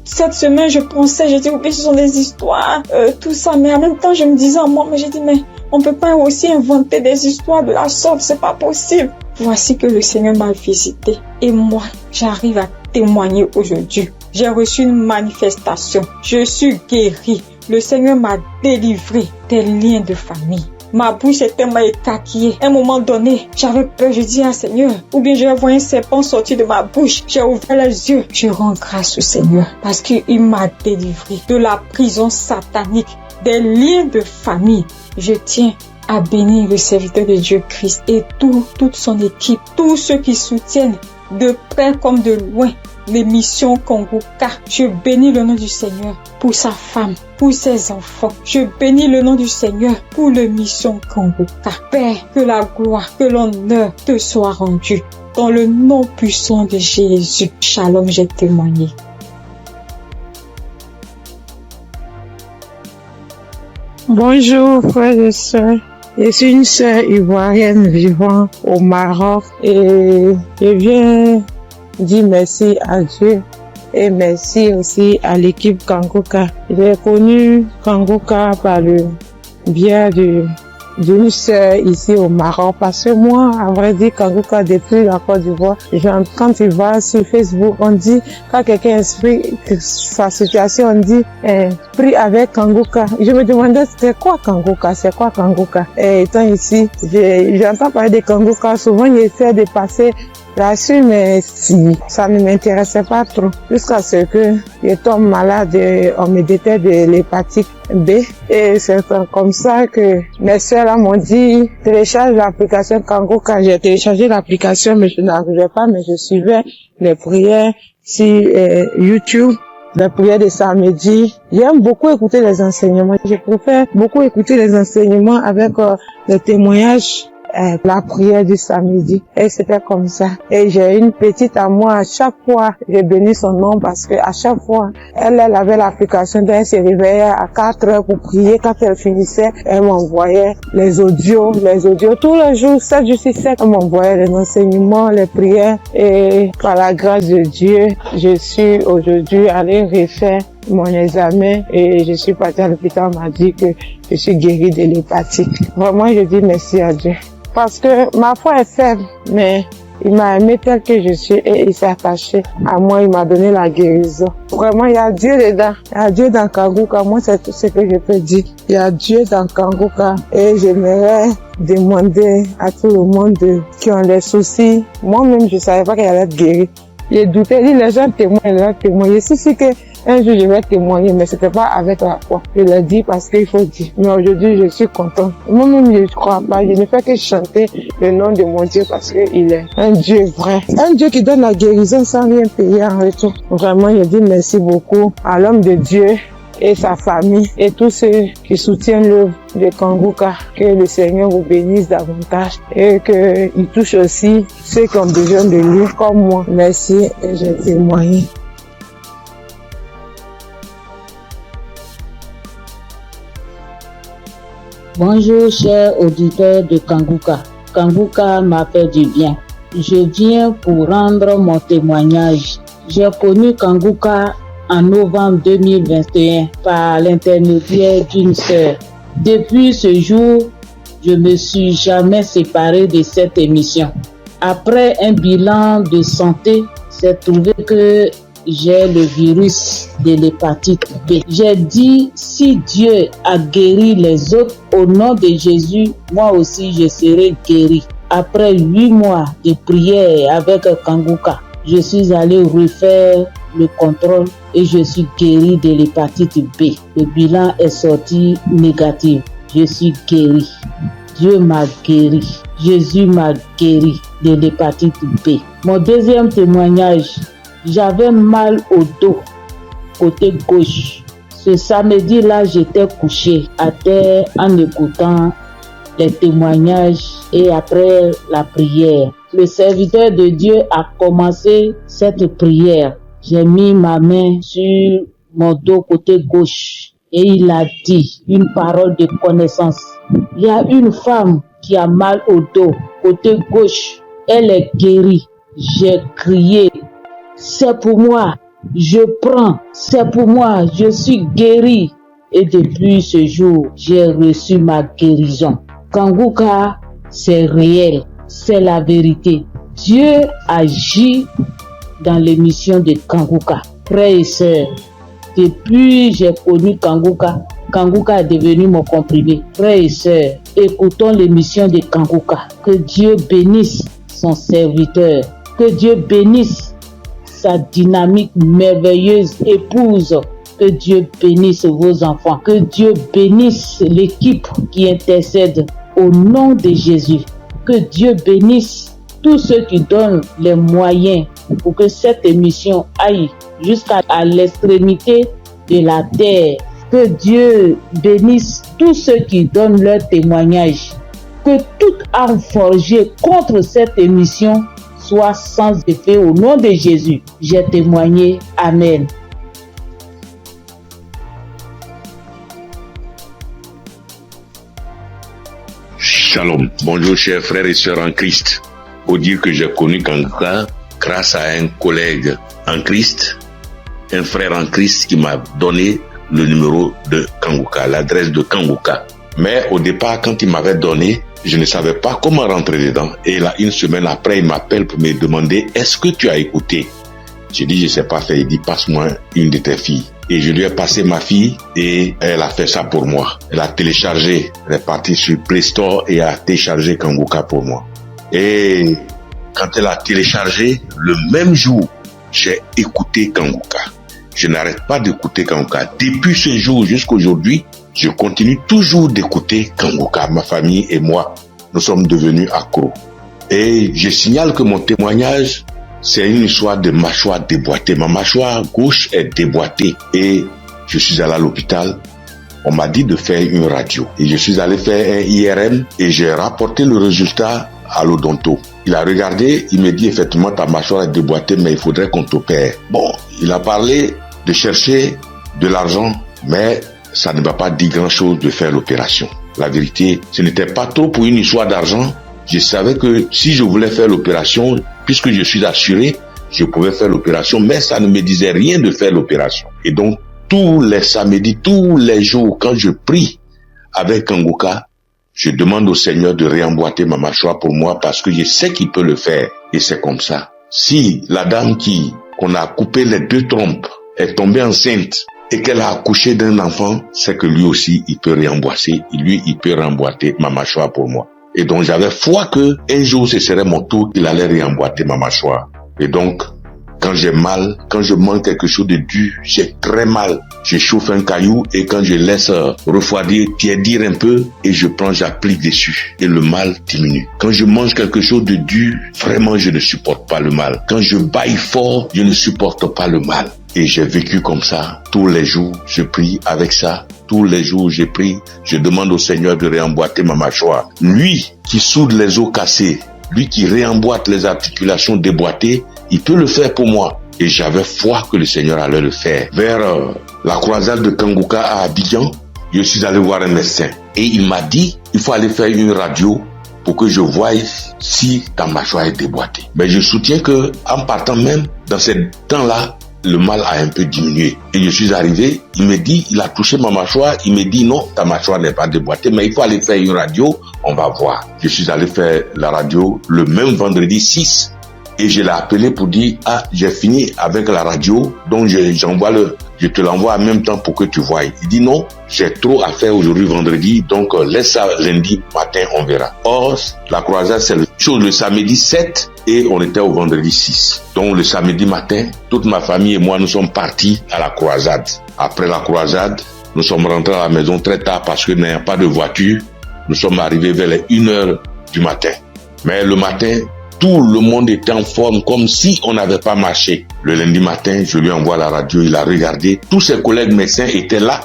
Cette semaine, je pensais, j'ai dit, oui, ce sont des histoires, tout ça. Mais en même temps, je me disais en moi, mais j'ai dit, mais on peut pas aussi inventer des histoires de la sorte, c'est pas possible. Voici que le Seigneur m'a visité. Et moi, j'arrive à témoigner aujourd'hui. J'ai reçu une manifestation. Je suis guérie. Le Seigneur m'a délivré des liens de famille. Ma bouche est tellement écarquillée. À un moment donné, j'avais peur. Je dis, ah Seigneur, ou bien je vais voir un serpent sortir de ma bouche. J'ai ouvert les yeux. Je rends grâce au Seigneur parce qu'il m'a délivré de la prison satanique, des liens de famille. Je tiens à bénir le serviteur de Dieu Christ et toute son équipe, tous ceux qui soutiennent de près comme de loin l'émission Kanguka. Je bénis le nom du Seigneur pour sa femme, pour ses enfants. Je bénis le nom du Seigneur pour l'émission Kanguka. Père, que la gloire, que l'honneur te soit rendu. Dans le nom puissant de Jésus. Shalom, j'ai témoigné. Bonjour frères et sœurs. Je suis une sœur ivoirienne vivant au Maroc et je viens dire merci à Dieu et merci aussi à l'équipe Kanguka. J'ai connu Kanguka par le biais d'une sœur ici au Maroc parce que moi, à vrai dire, Kanguka depuis la Côte d'Ivoire, quand tu vas sur Facebook, on dit, quand quelqu'un explique sa situation, on dit, prie avec Kanguka. Je me demandais, c'est quoi Kanguka? Et étant ici, j'entends parler de Kanguka, souvent j'essaie de passer là-dessus, mais si ça ne m'intéressait pas trop, jusqu'à ce que je tombe malade, on me détecte de l'hépatite B, et c'est comme ça que mes soeurs là m'ont dit, télécharge l'application Kanguka. J'ai téléchargé l'application, mais je n'arrivais pas, mais je suivais les prières sur YouTube, les prières de samedi. J'aime beaucoup écouter les enseignements. Je préfère beaucoup écouter les enseignements avec les témoignages la prière du samedi. Et c'était comme ça. Et j'ai une petite à moi, à chaque fois, j'ai béni son nom parce que à chaque fois, elle avait l'application d'elle se réveillait à 4 heures pour prier. Quand elle finissait, elle m'envoyait les audios, tous les jours, 7 jours sur 7, elle m'envoyait les enseignements, les prières. Et par la grâce de Dieu, je suis aujourd'hui allée refaire mon examen et je suis partie à l'hôpital, on m'a dit que je suis guérie de l'hépatite. Vraiment, je dis merci à Dieu. Parce que ma foi est faible, mais il m'a aimé tel que je suis et il s'est attaché à moi, il m'a donné la guérison. Vraiment, il y a Dieu dedans. Il y a Dieu dans Kanguka. Moi, c'est tout ce que je peux dire. Il y a Dieu dans Kanguka et j'aimerais demander à tout le monde qui ont des soucis. Moi-même, je savais pas qu'elle allait être guérie. J'ai douté, les gens témoignent. Je suis sûre qu'un jour je vais témoigner, mais c'était pas avec la foi. Je l'ai dit parce qu'il faut dire. Mais aujourd'hui, je suis contente. Moi-même, je ne crois pas. Je ne fais que chanter le nom de mon Dieu parce qu'il est un Dieu vrai. Un Dieu qui donne la guérison sans rien payer en retour. Vraiment, je dis merci beaucoup à l'homme de Dieu et sa famille et tous ceux qui soutiennent l'œuvre de Kanguka. Que le Seigneur vous bénisse davantage et qu'il touche aussi ceux qui ont besoin de lui comme moi. Merci et j'ai témoigné. Bonjour chers auditeurs de Kanguka. Kanguka m'a fait du bien. Je viens pour rendre mon témoignage. J'ai connu Kanguka en novembre 2021 par l'intermédiaire d'une sœur. Depuis ce jour, je me suis jamais séparé de cette émission. Après un bilan de santé, c'est trouvé que j'ai le virus de l'hépatite B. J'ai dit, si Dieu a guéri les autres, au nom de Jésus, moi aussi je serai guéri. Après 8 mois de prière avec Kanguka, je suis allé refaire le contrôle et je suis guéri de l'hépatite B. Le bilan est sorti négatif. Je suis guéri. Dieu m'a guéri. Jésus m'a guéri de l'hépatite B. Mon deuxième témoignage, j'avais mal au dos, côté gauche. Ce samedi-là, j'étais couché à terre en écoutant les témoignages et après la prière. Le serviteur de Dieu a commencé cette prière. J'ai mis ma main sur mon dos côté gauche et il a dit une parole de connaissance. Il y a une femme qui a mal au dos côté gauche. Elle est guérie. J'ai crié. C'est pour moi, je prends, c'est pour moi, je suis guéri. Et depuis ce jour, j'ai reçu ma guérison. Kanguka, c'est réel, c'est la vérité. Dieu agit dans l'émission de Kanguka. Frères et sœurs, depuis j'ai connu Kanguka, Kanguka est devenu mon comprimé. Frères et sœurs, écoutons l'émission de Kanguka. Que Dieu bénisse son serviteur, que Dieu bénisse sa dynamique merveilleuse épouse. Que Dieu bénisse vos enfants. Que Dieu bénisse l'équipe qui intercède au nom de Jésus. Que Dieu bénisse tous ceux qui donnent les moyens pour que cette émission aille jusqu'à l'extrémité de la terre. Que Dieu bénisse tous ceux qui donnent leur témoignage. Que toute arme forgée contre cette émission soit sans effet au nom de Jésus. J'ai témoigné. Amen. Shalom. Bonjour chers frères et sœurs en Christ. Faut dire que j'ai connu Kanguka grâce à un collègue en Christ, un frère en Christ qui m'a donné le numéro de Kanguka, l'adresse de Kanguka. Mais au départ, quand il m'avait donné, je ne savais pas comment rentrer dedans. Et là, une semaine après, il m'appelle pour me demander « Est-ce que tu as écouté ?» J'ai dit « Je ne sais pas faire ». Il dit « Passe-moi une de tes filles ». Et je lui ai passé ma fille et elle a fait ça pour moi. Elle a téléchargé, elle est partie sur Play Store et a téléchargé Kanguka pour moi. Et quand elle a téléchargé, le même jour, j'ai écouté Kanguka. Je n'arrête pas d'écouter Kanguka. Depuis ce jour jusqu'à aujourd'hui, je continue toujours d'écouter Kanguka. Ma famille et moi, nous sommes devenus accros. Et je signale que mon témoignage, c'est une histoire de mâchoire déboîtée. Ma mâchoire gauche est déboîtée et je suis allé à l'hôpital on m'a dit de faire une radio. Et je suis allé faire un IRM et j'ai rapporté le résultat à l'odonto. Il a regardé, il me dit effectivement ta mâchoire est déboîtée, mais il faudrait qu'on t'opère. Bon, il a parlé de chercher de l'argent, mais ça ne m'a pas dit grand-chose de faire l'opération. La vérité, ce n'était pas trop pour une histoire d'argent. Je savais que si je voulais faire l'opération, puisque je suis assuré, je pouvais faire l'opération, mais ça ne me disait rien de faire l'opération. Et donc, tous les samedis, tous les jours, quand je prie avec Kanguka, je demande au Seigneur de réemboîter ma mâchoire pour moi parce que je sais qu'il peut le faire. Et c'est comme ça. Si la dame qu'on a coupé les 2 trompes est tombée enceinte et qu'elle a accouché d'un enfant, c'est que lui aussi, il peut réemboîter. Lui, il peut réemboîter ma mâchoire pour moi. Et donc, j'avais foi que un jour, ce serait mon tour, il allait réemboîter ma mâchoire. Et donc, quand j'ai mal, quand je mange quelque chose de dur, j'ai très mal. Je chauffe un caillou et quand je laisse refroidir, tiédir un peu et je prends, j'applique dessus et le mal diminue. Quand je mange quelque chose de dur, vraiment je ne supporte pas le mal. Quand je bâille fort, je ne supporte pas le mal. Et j'ai vécu comme ça. Tous les jours, je prie avec ça. Tous les jours, je prie. Je demande au Seigneur de réemboîter ma mâchoire. Lui qui soude les os cassés, lui qui réemboîte les articulations déboîtées, il peut le faire pour moi. Et j'avais foi que le Seigneur allait le faire. Vers la croisade de Kanguka à Abidjan, je suis allé voir un médecin. Et il m'a dit, il faut aller faire une radio pour que je voie si ta mâchoire est déboîtée. Mais je soutiens que en partant même, dans ces temps-là, le mal a un peu diminué. Et je suis arrivé, il me dit, il a touché ma mâchoire, il me dit non, ta mâchoire n'est pas déboîtée, mais il faut aller faire une radio, on va voir. Je suis allé faire la radio le même vendredi 6 et je l'ai appelé pour dire, j'ai fini avec la radio, donc je te l'envoie en même temps pour que tu voies. Il dit non, j'ai trop à faire aujourd'hui vendredi, donc laisse ça lundi matin, on verra. Or, la croisade, c'est le samedi 7 et on était au vendredi 6. Donc le samedi matin, toute ma famille et moi, nous sommes partis à la croisade. Après la croisade, nous sommes rentrés à la maison très tard parce que n'ayant pas de voiture, nous sommes arrivés vers les 1h du matin. Mais le matin, tout le monde était en forme comme si on n'avait pas marché. Le lundi matin, je lui envoie la radio, il a regardé. Tous ses collègues médecins étaient là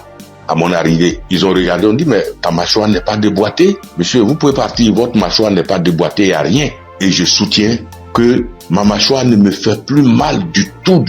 à mon arrivée. Ils ont regardé, on dit, mais ta mâchoire n'est pas déboîtée. Monsieur, vous pouvez partir, votre mâchoire n'est pas déboîtée, il n'y a rien. Et je soutiens que ma mâchoire ne me fait plus mal du tout.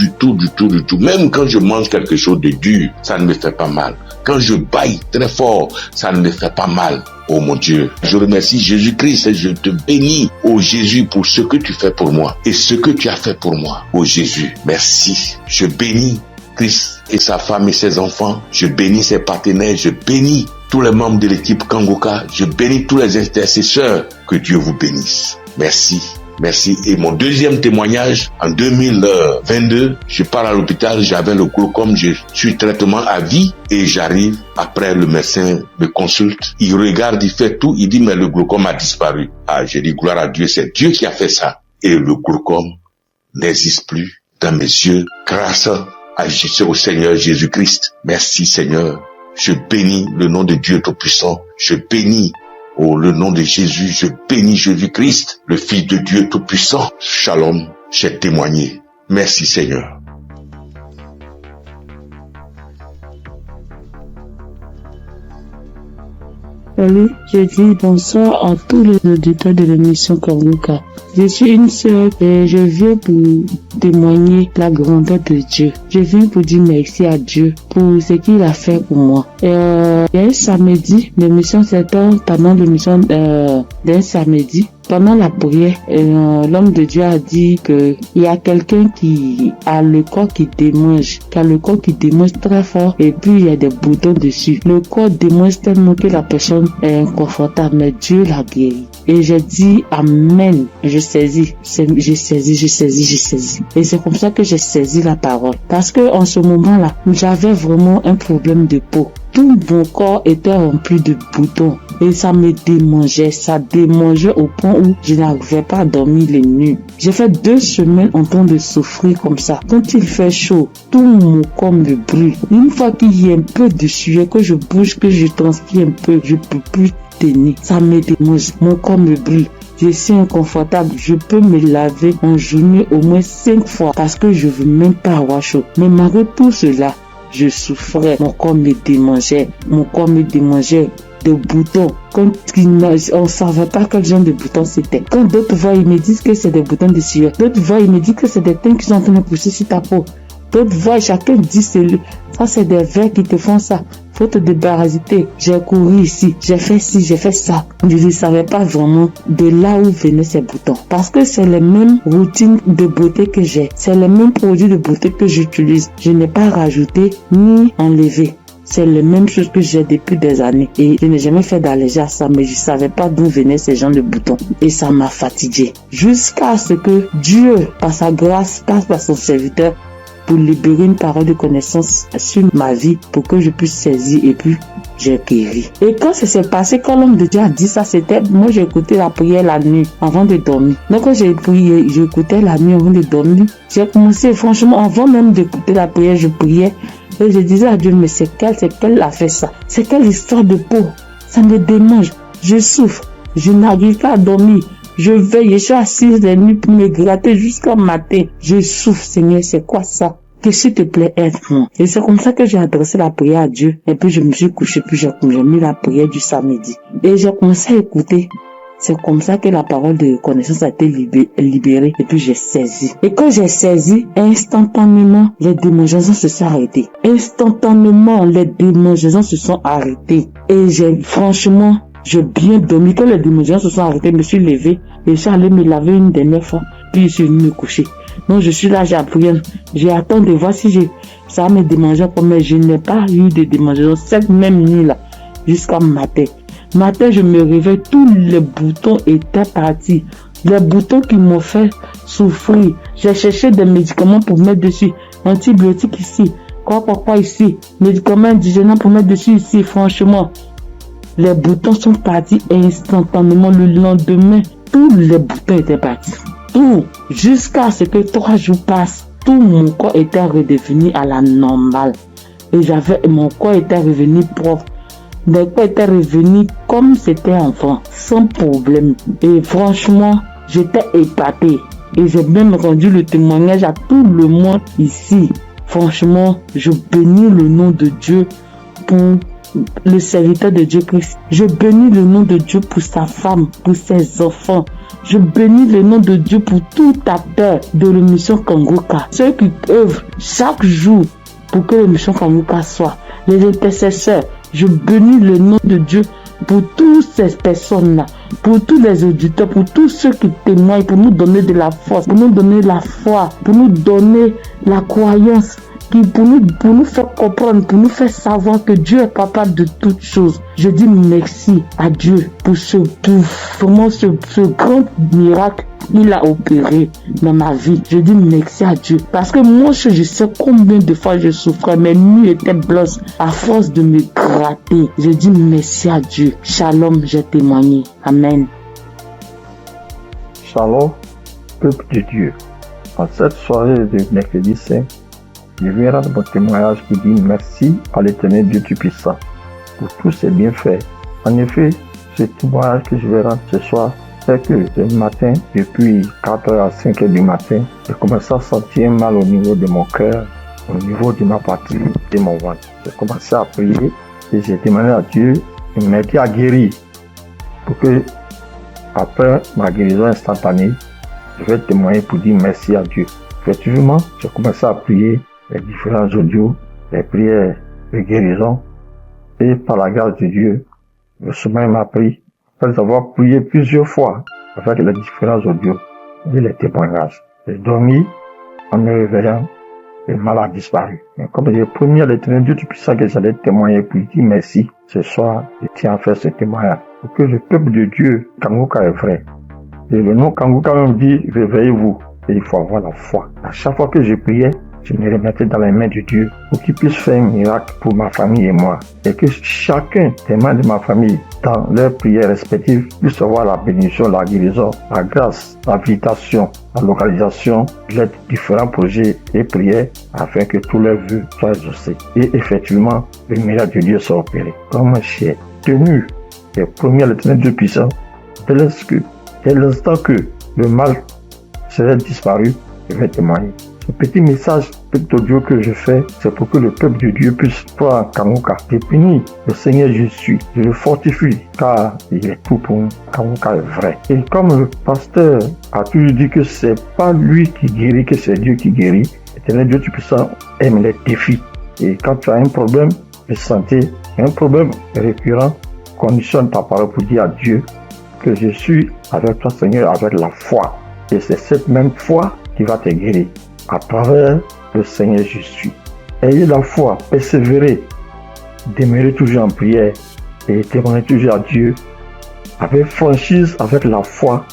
Même quand je mange quelque chose de dur, ça ne me fait pas mal. Quand je bâille très fort, ça ne me fait pas mal. Oh mon Dieu, je remercie Jésus-Christ et je te bénis, oh Jésus, pour ce que tu fais pour moi et ce que tu as fait pour moi. Oh Jésus, merci. Je bénis Christ et sa femme et ses enfants. Je bénis ses partenaires. Je bénis tous les membres de l'équipe Kanguka. Je bénis tous les intercesseurs. Que Dieu vous bénisse. Merci. Merci. Et mon deuxième témoignage, en 2022, je pars à l'hôpital, j'avais le glaucome, je suis traitement à vie et j'arrive, après le médecin me consulte, il regarde, il fait tout, il dit mais le glaucome a disparu. J'ai dit gloire à Dieu, c'est Dieu qui a fait ça. Et le glaucome n'existe plus dans mes yeux grâce au Seigneur Jésus-Christ. Merci Seigneur. Je bénis le nom de Dieu Tout-Puissant. Je bénis le nom de Jésus, je bénis Jésus-Christ, le Fils de Dieu Tout-Puissant. Shalom, j'ai témoigné. Merci Seigneur. Salut, je dis bonsoir à tous les auditeurs de l'émission Kanguka. Je suis une sœur et je viens pour témoigner la grandeur de Dieu. Je viens pour dire merci à Dieu pour ce qu'il a fait pour moi. Il y a un samedi, l'émission c'était pendant l'émission d'un samedi. Pendant la prière, l'homme de Dieu a dit que il y a quelqu'un qui a le corps qui démange, très fort et puis il y a des boutons dessus. Le corps démange tellement que la personne est inconfortable, mais Dieu l'a guéri. Et j'ai dit amen. Je saisis. Et c'est comme ça que j'ai saisi la parole. Parce que en ce moment-là, j'avais vraiment un problème de peau. Tout mon corps était rempli de boutons et ça me démangeait. Ça démangeait au point où je n'arrivais pas à dormir les nuits. J'ai fait 2 semaines en train de souffrir comme ça. Quand il fait chaud, tout mon corps me brûle. Une fois qu'il y a un peu de sueur, que je bouge, que je transpire un peu, je peux plus tenir. Ça me démange. Mon corps me brûle. Je suis inconfortable. Je peux me laver en journée au moins 5 fois parce que je veux même pas avoir chaud. Mais malgré tout cela, je souffrais, mon corps me démangeait de boutons. Quand on ne savait pas quel genre de boutons c'était. Quand d'autres voient, ils me disent que c'est des boutons de sueur. D'autres voient, ils me disent que c'est des teintes qui sont en train de pousser sur ta peau. D'autres voient, chacun dit ça c'est des vers qui te font ça. Faut te débarrasser. J'ai couru ici, j'ai fait ci, j'ai fait ça. Je ne savais pas vraiment de là où venaient ces boutons. Parce que c'est les mêmes routines de beauté que j'ai. C'est les mêmes produits de beauté que j'utilise. Je n'ai pas rajouté ni enlevé. C'est les mêmes choses que j'ai depuis des années. Et je n'ai jamais fait d'alléger à ça, mais je savais pas d'où venaient ces gens de boutons. Et ça m'a fatigué. Jusqu'à ce que Dieu, par sa grâce, passe par son serviteur pour libérer une parole de connaissance sur ma vie pour que je puisse saisir et puis j'ai guéri. Et quand ça s'est passé, quand l'homme de Dieu a dit ça, c'était, moi j'ai écouté la prière la nuit avant de dormir. Donc quand j'ai prié, j'écoutais la nuit avant de dormir. J'ai commencé, franchement, avant même d'écouter la prière, je priais. Et je disais à Dieu, mais c'est quelle a fait ça? C'est quelle histoire de peau? Ça me démange. Je souffre. Je n'arrive pas à dormir. Je veille. Je suis assise la nuit pour me gratter jusqu'au matin. Je souffre, Seigneur. C'est quoi ça? Que s'il te plaît, aide-moi. Et c'est comme ça que j'ai adressé la prière à Dieu. Et puis je me suis couché, puis j'ai mis la prière du samedi. Et j'ai commencé à écouter. C'est comme ça que la parole de connaissance a été libérée et puis j'ai saisi. Et quand j'ai saisi, instantanément, les démangeaisons se sont arrêtées. Instantanément, les démangeaisons se sont arrêtées. Et franchement, j'ai bien dormi. Quand les démangeaisons se sont arrêtées, je me suis levé et je suis allé me laver une dernière fois. Puis je suis venu me coucher. Donc je suis là, j'ai appris. J'ai attendu de voir si ça me démangeait, mais je n'ai pas eu de démangeaisons cette même nuit-là jusqu'à matin. Matin, je me réveille, tous les boutons étaient partis. Les boutons qui m'ont fait souffrir. J'ai cherché des médicaments pour mettre dessus. Antibiotiques ici. Quoi ici. Médicaments indigènes pour mettre dessus ici. Franchement, les boutons sont partis instantanément. Le lendemain, tous les boutons étaient partis. Tout. Jusqu'à ce que 3 jours passent. Tout mon corps était redevenu à la normale. Et mon corps était revenu propre. Mon corps était revenu comme c'était enfant, sans problème. Et franchement, j'étais épatée. Et j'ai même rendu le témoignage à tout le monde ici. Franchement, je bénis le nom de Dieu pour le serviteur de Dieu Christ. Je bénis le nom de Dieu pour sa femme, pour ses enfants. Je bénis le nom de Dieu pour tout acteur de l'émission Kangoka. Ceux qui œuvrent chaque jour pour que l'émission Kangoka soit. Les intercesseurs. Je bénis le nom de Dieu pour toutes ces personnes-là, pour tous les auditeurs, pour tous ceux qui témoignent, pour nous donner de la force, pour nous donner la foi, pour nous donner la croyance, pour nous faire comprendre, pour nous faire savoir que Dieu est capable de toutes choses. Je dis merci à Dieu pour ce grand miracle qu'il a opéré dans ma vie. Je dis merci à Dieu. Parce que moi, je sais combien de fois je souffrais. Mes nuits étaient blanches à force de me gratter. Je dis merci à Dieu. Shalom, j'ai témoigné. Amen. Shalom, peuple de Dieu. En cette soirée de mercredi saint, je viens rendre mon témoignage qui dit merci à l'Éternel Dieu Tout-Puissant pour tous ses bienfaits. En effet, ce témoignage que je vais rendre ce soir, c'est que ce matin, depuis 4h à 5h du matin, j'ai commencé à sentir mal au niveau de mon cœur, au niveau de ma poitrine, de mon ventre. J'ai commencé à prier et j'ai demandé à Dieu de m'aider à guérir pour que, après ma guérison instantanée, je vais témoigner pour dire merci à Dieu. Effectivement, j'ai commencé à prier les différents audios, les prières de guérison, et par la grâce de Dieu, le sommeil m'a pris. Après avoir prié plusieurs fois avec les différents audios et les témoignages, j'ai dormi en me réveillant et le mal a disparu. Et comme j'ai promis à l'Éternel Dieu Tout-Puissant que j'allais témoigner pour dire merci, ce soir, je tiens à faire ce témoignage pour que le peuple de Dieu, Kangoka est vrai. Et le nom Kangoka même dit, réveillez-vous. Et il faut avoir la foi. À chaque fois que je priais, je me remettais dans les mains de Dieu pour qu'il puisse faire un miracle pour ma famille et moi. Et que chacun des membres de ma famille, dans leurs prières respectives, puisse avoir la bénédiction, la guérison, la grâce, l'invitation, la localisation, l'aide différents projets et prières afin que tous leurs vœux soient exaucés. Et effectivement, le miracle de Dieu soit opéré. Comme j'ai tenu les premiers à l'Éternel Dieu puissant, dès l'instant que le mal serait disparu, je vais témoigner. Ce petit message Petit audio que je fais, c'est pour que le peuple de Dieu puisse croire en Kanguka. Je bénis le Seigneur Jésus, je le fortifie, car il est tout pour nous. Kanguka est vrai. Et comme le pasteur a toujours dit que c'est pas lui qui guérit, que c'est Dieu qui guérit, l'Éternel Dieu Tout-Puissant aime les défis. Et quand tu as un problème de santé, un problème récurrent, conditionne ta parole pour dire à Dieu que je suis avec toi, Seigneur, avec la foi. Et c'est cette même foi qui va te guérir à travers le Seigneur Jésus. Ayez la foi, persévérez, demeurez toujours en prière et témoignez toujours à Dieu avec franchise, avec la foi,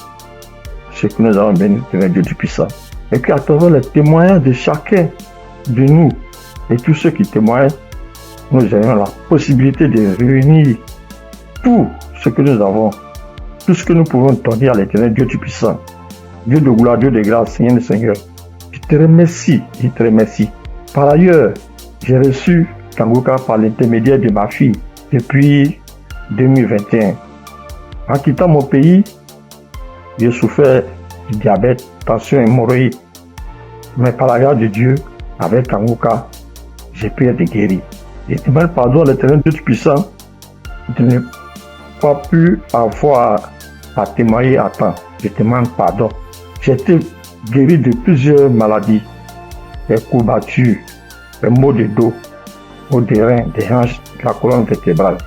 ce que nous avons béni de Dieu Tout-Puissant. Et qu'à travers les témoignages de chacun de nous et tous ceux qui témoignent, nous ayons la possibilité de réunir tout ce que nous avons, tout ce que nous pouvons donner à l'Éternel Dieu Tout-Puissant. Dieu de gloire, Dieu de grâce, Seigneur le Seigneur. Je te remercie. Par ailleurs, j'ai reçu Kanguka par l'intermédiaire de ma fille depuis 2021. En quittant mon pays, j'ai souffert du diabète, tension hémorroïde. Mais par la grâce de Dieu, avec Kanguka, j'ai pu être guéri. Je demande pardon à l'Éternel Dieu Tout-Puissant de ne pas pu avoir à témoigner à temps. Je demande pardon. J'ai été guéri de plusieurs maladies, des courbatures, des maux de dos, maux des reins, des hanches, de la colonne vertébrale,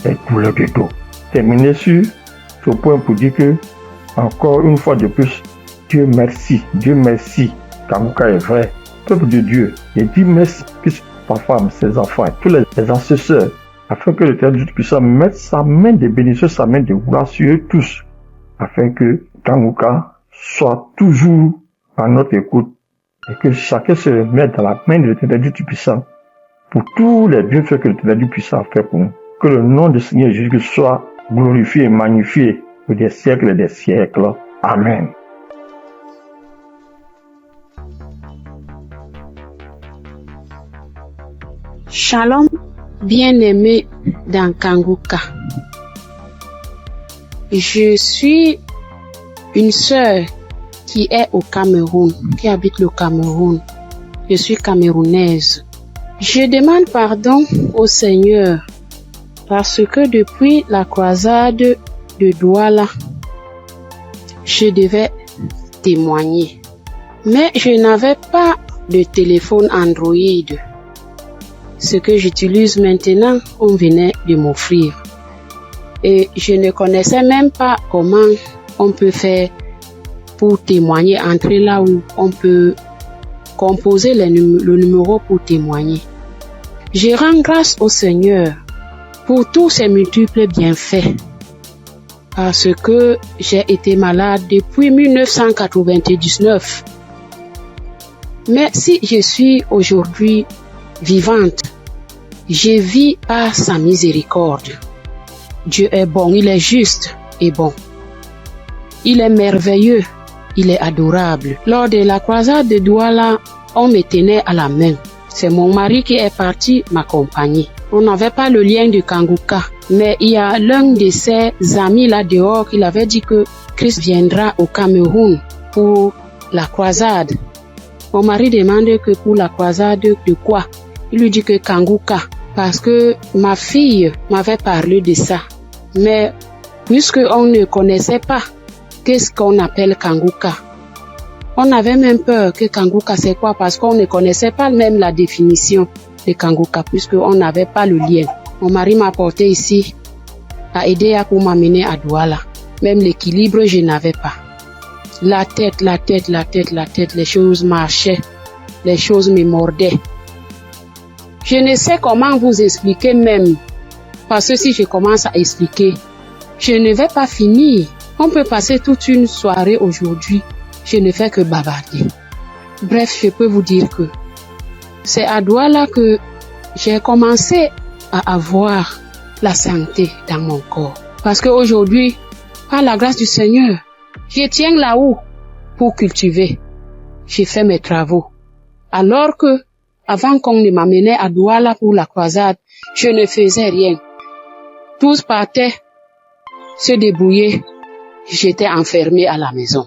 des douleurs de dos. Terminé sur ce point pour dire que, encore une fois de plus, Dieu merci, Kanguka est vrai, peuple de Dieu, et dis merci, puisse ma femme, ses enfants, et tous les ancesteurs, afin que l'Éternel Tout-Puissant mette sa main de bénédiction, sa main de gloire sur eux tous, afin que Kanguka soit toujours à notre écoute et que chacun se mette dans la main de l'Éternel Tout-Puissant pour tous les bienfaits que l'Éternel Tout-Puissant a fait pour nous. Que le nom du Seigneur Jésus soit glorifié et magnifié pour des siècles et des siècles. Amen. Shalom, bien-aimé dans Kanguka. Je suis une sœur qui est au Cameroun, qui habite le Cameroun. Je suis camerounaise. Je demande pardon au Seigneur parce que depuis la croisade de Douala, je devais témoigner. Mais je n'avais pas de téléphone Android. Ce que j'utilise maintenant, on venait de m'offrir. Et je ne connaissais même pas comment on peut faire pour témoigner, entrer là où on peut composer le numéro pour témoigner. Je rends grâce au Seigneur pour tous ses multiples bienfaits. Parce que j'ai été malade depuis 1999. Mais si je suis aujourd'hui vivante, je vis par sa miséricorde. Dieu est bon, il est juste et bon. Il est merveilleux, il est adorable. Lors de la croisade de Douala, on me tenait à la main. C'est mon mari qui est parti m'accompagner. On n'avait pas le lien de Kanguka, mais il y a l'un de ses amis là dehors qui avait dit que Christ viendra au Cameroun pour la croisade. Mon mari demande que pour la croisade de quoi? Il lui dit que Kanguka, parce que ma fille m'avait parlé de ça. Mais puisque on ne connaissait pas qu'est-ce qu'on appelle Kanguka, on avait même peur que Kanguka c'est quoi, parce qu'on ne connaissait pas même la définition de Kanguka, puisqu'on n'avait pas le lien. Mon mari m'a porté ici, a aidé pour m'amener à Douala. Même l'équilibre, je n'avais pas. La tête, les choses marchaient, les choses me mordaient. Je ne sais comment vous expliquer même, parce que si je commence à expliquer, je ne vais pas finir. On peut passer toute une soirée aujourd'hui, je ne fais que bavarder. Bref, je peux vous dire que c'est à Douala que j'ai commencé à avoir la santé dans mon corps. Parce qu'aujourd'hui, par la grâce du Seigneur, je tiens là-haut pour cultiver. J'ai fait mes travaux. Alors que, avant qu'on ne m'amenait à Douala pour la croisade, je ne faisais rien. Tous partaient se débrouiller. J'étais enfermée à la maison.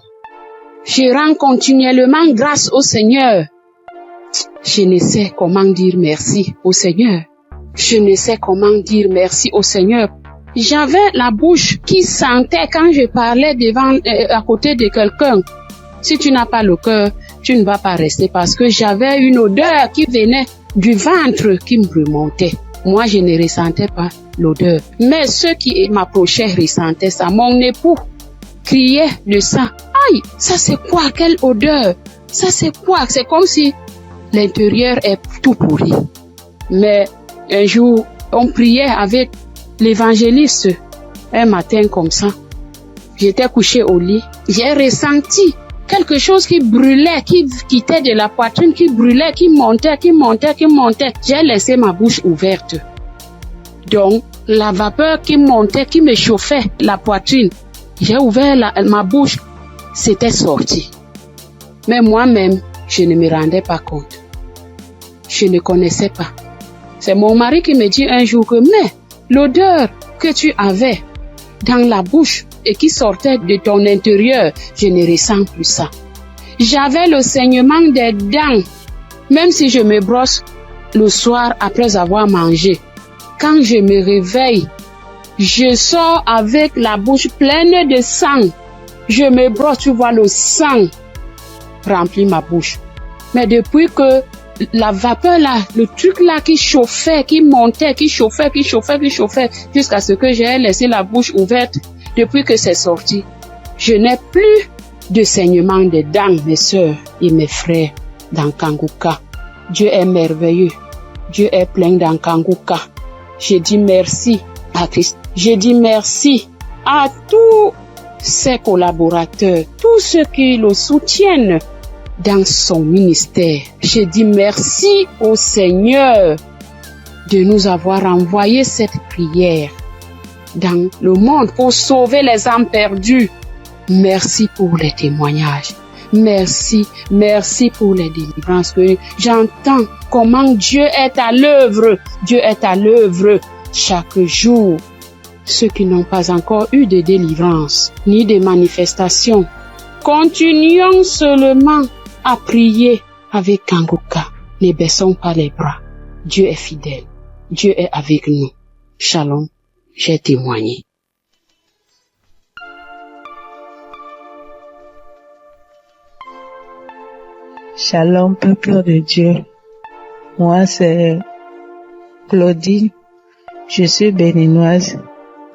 Je rends continuellement grâce au Seigneur Je ne sais comment dire merci au Seigneur. Je ne sais comment dire merci au Seigneur. J'avais la bouche qui sentait quand je parlais à côté de quelqu'un. Si tu n'as pas le cœur, tu ne vas pas rester parce que j'avais une odeur qui venait du ventre qui me remontait. Moi, je ne ressentais pas l'odeur. Mais ceux qui m'approchaient ressentaient ça. Mon époux criait de ça. Aïe, ça c'est quoi? Quelle odeur? Ça c'est quoi? C'est comme si l'intérieur est tout pourri. Mais un jour, on priait avec l'évangéliste. Un matin comme ça, j'étais couché au lit. J'ai ressenti quelque chose qui brûlait, qui quittait de la poitrine, qui brûlait, qui montait. J'ai laissé ma bouche ouverte. Donc, la vapeur qui montait, qui me chauffait la poitrine, j'ai ouvert ma bouche, c'était sorti. Mais moi-même, je ne me rendais pas compte. Je ne connaissais pas. C'est mon mari qui me dit un jour que, mais l'odeur que tu avais dans la bouche et qui sortait de ton intérieur, je ne ressens plus ça. J'avais le saignement des dents, même si je me brosse le soir après avoir mangé. Quand je me réveille, je sors avec la bouche pleine de sang. Je me brosse, tu vois le sang remplit ma bouche. Mais depuis que la vapeur là, le truc là qui chauffait, qui montait, qui chauffait, jusqu'à ce que j'ai laissé la bouche ouverte, depuis que c'est sorti, je n'ai plus de saignement de dents, mes soeurs et mes frères dans Kanguka. Dieu est merveilleux. Dieu est plein dans Kanguka. Je dis merci à Christ. Je dis merci à tous ses collaborateurs, tous ceux qui le soutiennent dans son ministère. Je dis merci au Seigneur de nous avoir envoyé cette prière dans le monde pour sauver les âmes perdues. Merci pour les témoignages. Merci pour les délivrances que j'entends comment Dieu est à l'œuvre. Dieu est à l'œuvre chaque jour. Ceux qui n'ont pas encore eu de délivrance ni de manifestation, continuons seulement à prier avec Kanguka. Ne baissons pas les bras. Dieu est fidèle. Dieu est avec nous. Shalom, j'ai témoigné. Shalom, peuple de Dieu. Moi, c'est Claudine. Je suis béninoise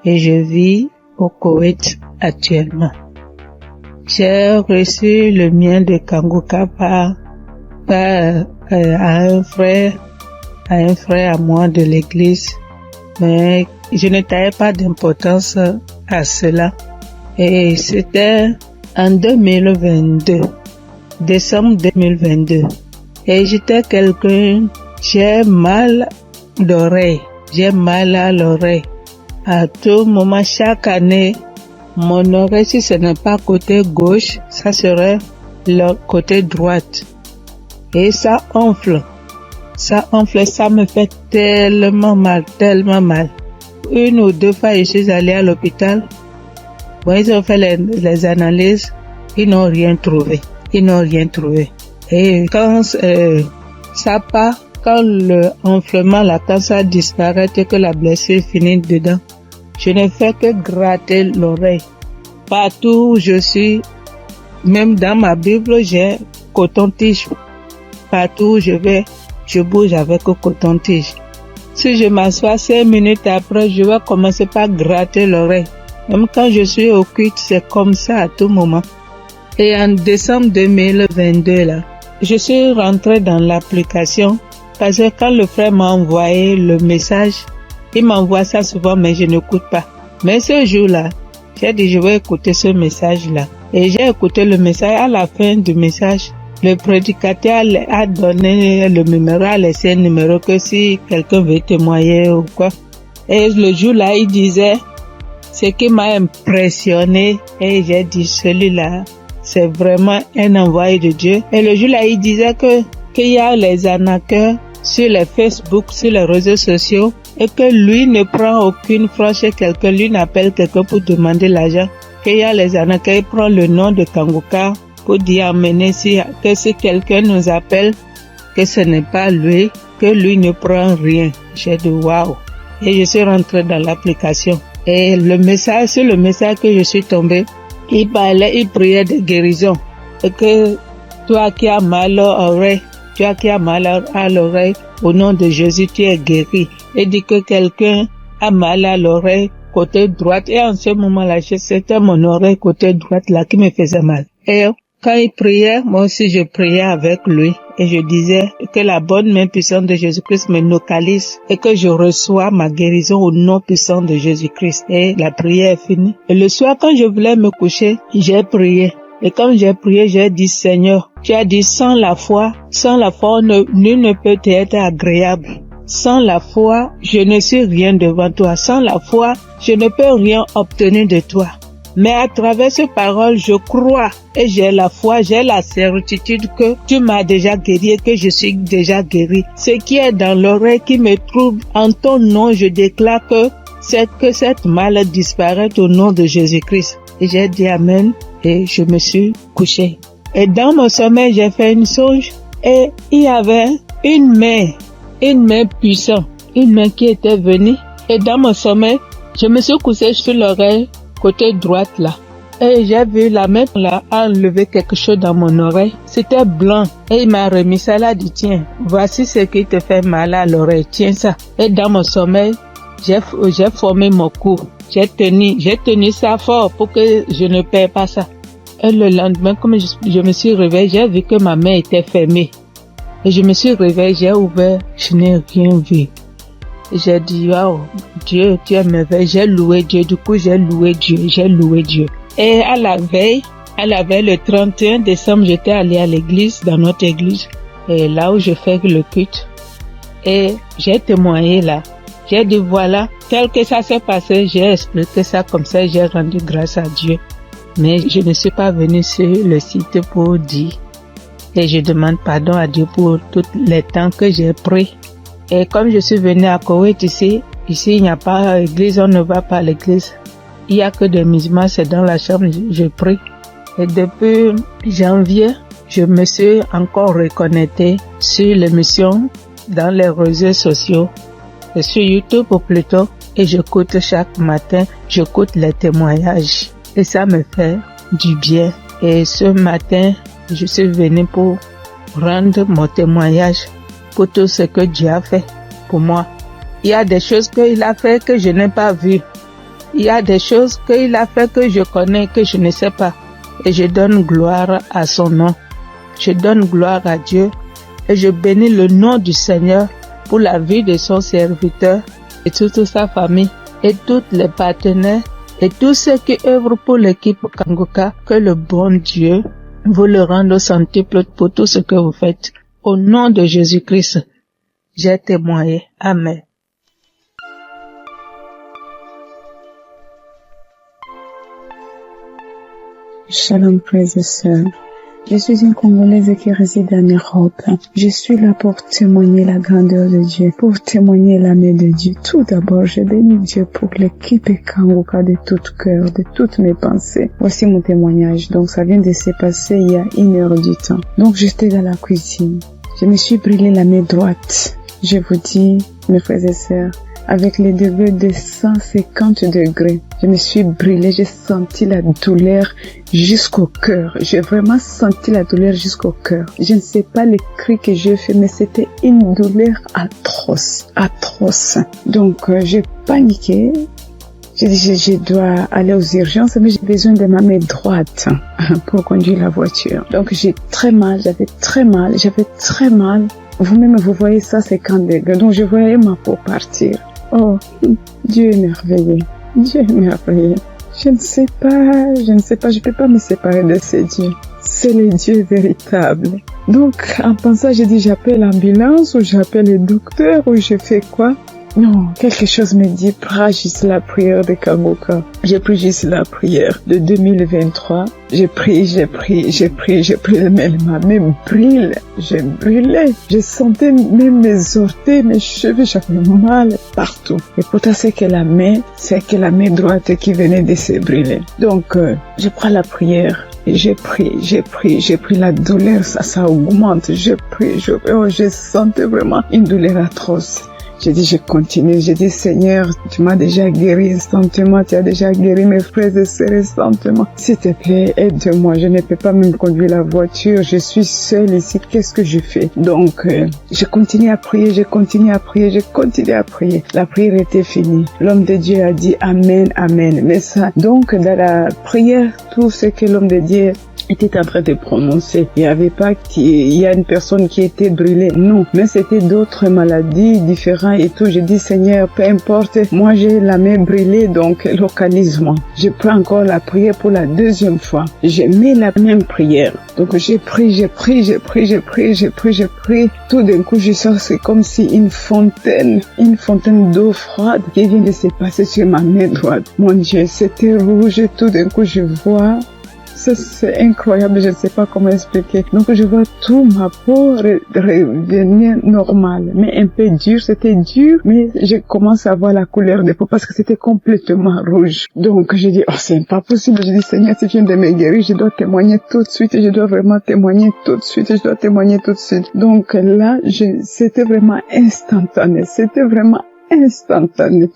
et je vis au Koweït actuellement. J'ai reçu le mien de Kanguka par un frère à moi de l'église, mais je ne taillais pas d'importance à cela. Et c'était en 2022, décembre 2022. Et j'étais quelqu'un, j'ai mal d'oreille, j'ai mal à l'oreille. À tout moment, chaque année, mon oreille, si ce n'est pas côté gauche, ça serait le côté droite. Et ça enfle, ça me fait tellement mal. Une ou deux fois, je suis allée à l'hôpital. Bon, ils ont fait les analyses, ils n'ont rien trouvé. Et quand ça part, quand le enflement, quand ça disparaît et que la blessure finit dedans, je ne fais que gratter l'oreille. Partout où je suis, même dans ma Bible, j'ai coton-tige. Partout où je vais, je bouge avec coton-tige. Si je m'assois 5 minutes après, je vais commencer par gratter l'oreille. Même quand je suis au culte, c'est comme ça à tout moment. Et en décembre 2022, là, je suis rentrée dans l'application parce que quand le frère m'a envoyé le message, il m'envoie ça souvent, mais je n'écoute pas. Mais ce jour-là, j'ai dit je vais écouter ce message-là. Et j'ai écouté le message. À la fin du message, le prédicateur a donné le numéro, a laissé un numéro que si quelqu'un veut témoigner ou quoi. Et le jour-là, il disait ce qui m'a impressionné. Et j'ai dit celui-là, c'est vraiment un envoyé de Dieu. Et le jour-là, il disait qu'il y a les arnaqueurs sur les Facebook, sur les réseaux sociaux, et que lui ne prend aucune franche chez quelqu'un, lui n'appelle quelqu'un pour demander l'argent. Qu'il y a les arnaqueurs, il prend le nom de Kanguka pour dire amener que si quelqu'un nous appelle que ce n'est pas lui, que lui ne prend rien. J'ai dit waouh. Et je suis rentrée dans l'application. Et sur le message que je suis tombée, il priait de guérison. Et que toi qui as mal à l'oreille, au nom de Jésus, tu es guéri. Et dit que quelqu'un a mal à l'oreille, côté droite. Et en ce moment-là, c'était mon oreille côté droite là qui me faisait mal. Et quand il priait, moi aussi je priais avec lui. Et je disais que la bonne main puissante de Jésus-Christ me localise et que je reçois ma guérison au nom puissant de Jésus-Christ. Et la prière est finie. Et le soir, quand je voulais me coucher, j'ai prié. Et quand j'ai prié, j'ai dit, Seigneur, tu as dit, sans la foi, nul ne peut être agréable. Sans la foi, je ne suis rien devant toi. Sans la foi, je ne peux rien obtenir de toi. Mais à travers ces paroles, je crois et j'ai la foi, j'ai la certitude que tu m'as déjà guéri et que je suis déjà guéri. Ce qui est dans l'oreille qui me trouble, en ton nom, je déclare que cette maladie disparaît au nom de Jésus-Christ. Et j'ai dit Amen et je me suis couché. Et dans mon sommeil, j'ai fait une songe et il y avait une main puissante, une main qui était venue. Et dans mon sommeil, je me suis couché sur l'oreille côté droite là. Et j'ai vu la main là enlever quelque chose dans mon oreille. C'était blanc. Et il m'a remis ça là, dit tiens, voici ce qui te fait mal à l'oreille, tiens ça. Et dans mon sommeil, j'ai formé mon cou. J'ai tenu ça fort pour que je ne perds pas ça. Et le lendemain, comme je me suis réveillée, j'ai vu que ma main était fermée. Et je me suis réveillée, j'ai ouvert, je n'ai rien vu. J'ai dit, waouh, Dieu, tu es merveilleux. J'ai loué Dieu. Du coup, j'ai loué Dieu. Et à la veille, le 31 décembre, j'étais allée à l'église, dans notre église, et là où je fais le culte. Et j'ai témoigné là. J'ai dit, voilà, tel que ça s'est passé, j'ai expliqué ça comme ça, j'ai rendu grâce à Dieu. Mais je ne suis pas venue sur le site pour dire. Et je demande pardon à Dieu pour tous les temps que j'ai pris. Et comme je suis venue à Koweït ici il n'y a pas d'église, on ne va pas à l'église. Il n'y a que des musulmans, c'est dans la chambre, je prie. Et depuis janvier, je me suis encore reconnectée sur l'émission dans les réseaux sociaux, et sur YouTube plutôt, et j'écoute chaque matin, j'écoute les témoignages. Et ça me fait du bien. Et ce matin, je suis venue pour rendre mon témoignage pour tout ce que Dieu a fait pour moi. Il y a des choses qu'il a fait que je n'ai pas vues. Il y a des choses qu'il a fait que je connais, que je ne sais pas. Et je donne gloire à son nom. Je donne gloire à Dieu. Et je bénis le nom du Seigneur pour la vie de son serviteur et toute sa famille et tous les partenaires et tous ceux qui œuvrent pour l'équipe Kanguka. Que le bon Dieu vous le rende au centuple pour tout ce que vous faites. Au nom de Jésus-Christ, j'ai témoigné. Amen. Shalom, frères et sœurs. Je suis une Congolaise qui réside en Europe. Je suis là pour témoigner la grandeur de Dieu, pour témoigner la main de Dieu. Tout d'abord, je bénis Dieu pour l'équipe Kanguka de tout cœur, de toutes mes pensées. Voici mon témoignage. Donc, ça vient de se passer il y a 1 heure du temps. Donc, j'étais dans la cuisine. Je me suis brûlé la main droite. Je vous dis, mes frères et sœurs, avec les degrés de 150 degrés, je me suis brûlée, j'ai senti la douleur jusqu'au cœur. J'ai vraiment senti la douleur jusqu'au cœur. Je ne sais pas les cris que j'ai fait, mais c'était une douleur atroce. Donc, j'ai paniqué. J'ai dit, je dois aller aux urgences, mais j'ai besoin de ma main droite pour conduire la voiture. Donc, j'avais très mal. Vous-même, vous voyez ça, 50 degrés. Donc, je voyais ma peau partir. Oh, Dieu est merveilleux. Je ne sais pas, je peux pas me séparer de ce Dieu. C'est le Dieu véritable. Donc, en pensant, j'ai dit, j'appelle l'ambulance, ou j'appelle le docteur, ou je fais quoi? Non, quelque chose me dit, prie juste la prière de Kanguka. J'ai pris juste la prière de 2023. J'ai pris, mais ma main brûle. Je brûlais. Je sentais même mes orteils, mes cheveux, j'avais mal partout. Et pourtant, c'est que la main droite qui venait de se brûler. Donc, je prends la prière. J'ai pris la douleur, ça augmente, je sentais vraiment une douleur atroce. J'ai dit, je continue. J'ai dit, Seigneur, tu m'as déjà guéri instantanément. Tu as déjà guéri mes frères et sœurs instantanément. S'il te plaît, aide-moi. Je ne peux pas même conduire la voiture. Je suis seule ici. Qu'est-ce que je fais? Donc, je continue à prier. La prière était finie. L'homme de Dieu a dit Amen, Amen. Mais ça, donc, dans la prière, tout ce que l'homme de Dieu était en train de prononcer. Il n'y avait pas il y a une personne qui était brûlée. Non. Mais c'était d'autres maladies différentes et tout. J'ai dit, Seigneur, peu importe. Moi, j'ai la main brûlée, donc localise-moi. Je prends encore la prière pour la deuxième fois. Je mets la même prière. Donc, j'ai pris. Tout d'un coup, je sens c'est comme si une fontaine d'eau froide qui vient de se passer sur ma main droite. Mon Dieu, c'était rouge. Tout d'un coup, je vois. Ça, c'est incroyable, je ne sais pas comment expliquer. Donc, je vois tout ma peau revenir normale, mais un peu dur. C'était dur, mais je commence à voir la couleur de peau parce que c'était complètement rouge. Donc, j'ai dit, oh, c'est pas possible. J'ai dit, Seigneur, si tu viens de me guérir, je dois témoigner tout de suite. Je dois vraiment témoigner tout de suite. Donc, là, c'était vraiment instantané.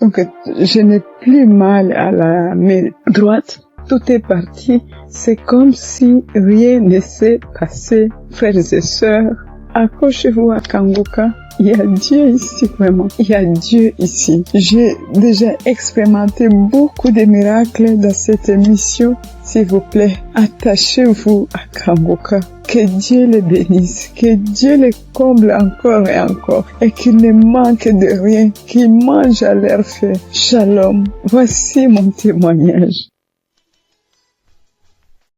Donc, je n'ai plus mal à la main droite. Tout est parti. C'est comme si rien ne s'est passé. Frères et sœurs, accrochez-vous à Kanguka. Il y a Dieu ici, vraiment. Il y a Dieu ici. J'ai déjà expérimenté beaucoup de miracles dans cette émission. S'il vous plaît, attachez-vous à Kanguka. Que Dieu les bénisse, que Dieu les comble encore et encore, et qu'il ne manque de rien, qu'il mange à leur faim. Shalom. Voici mon témoignage.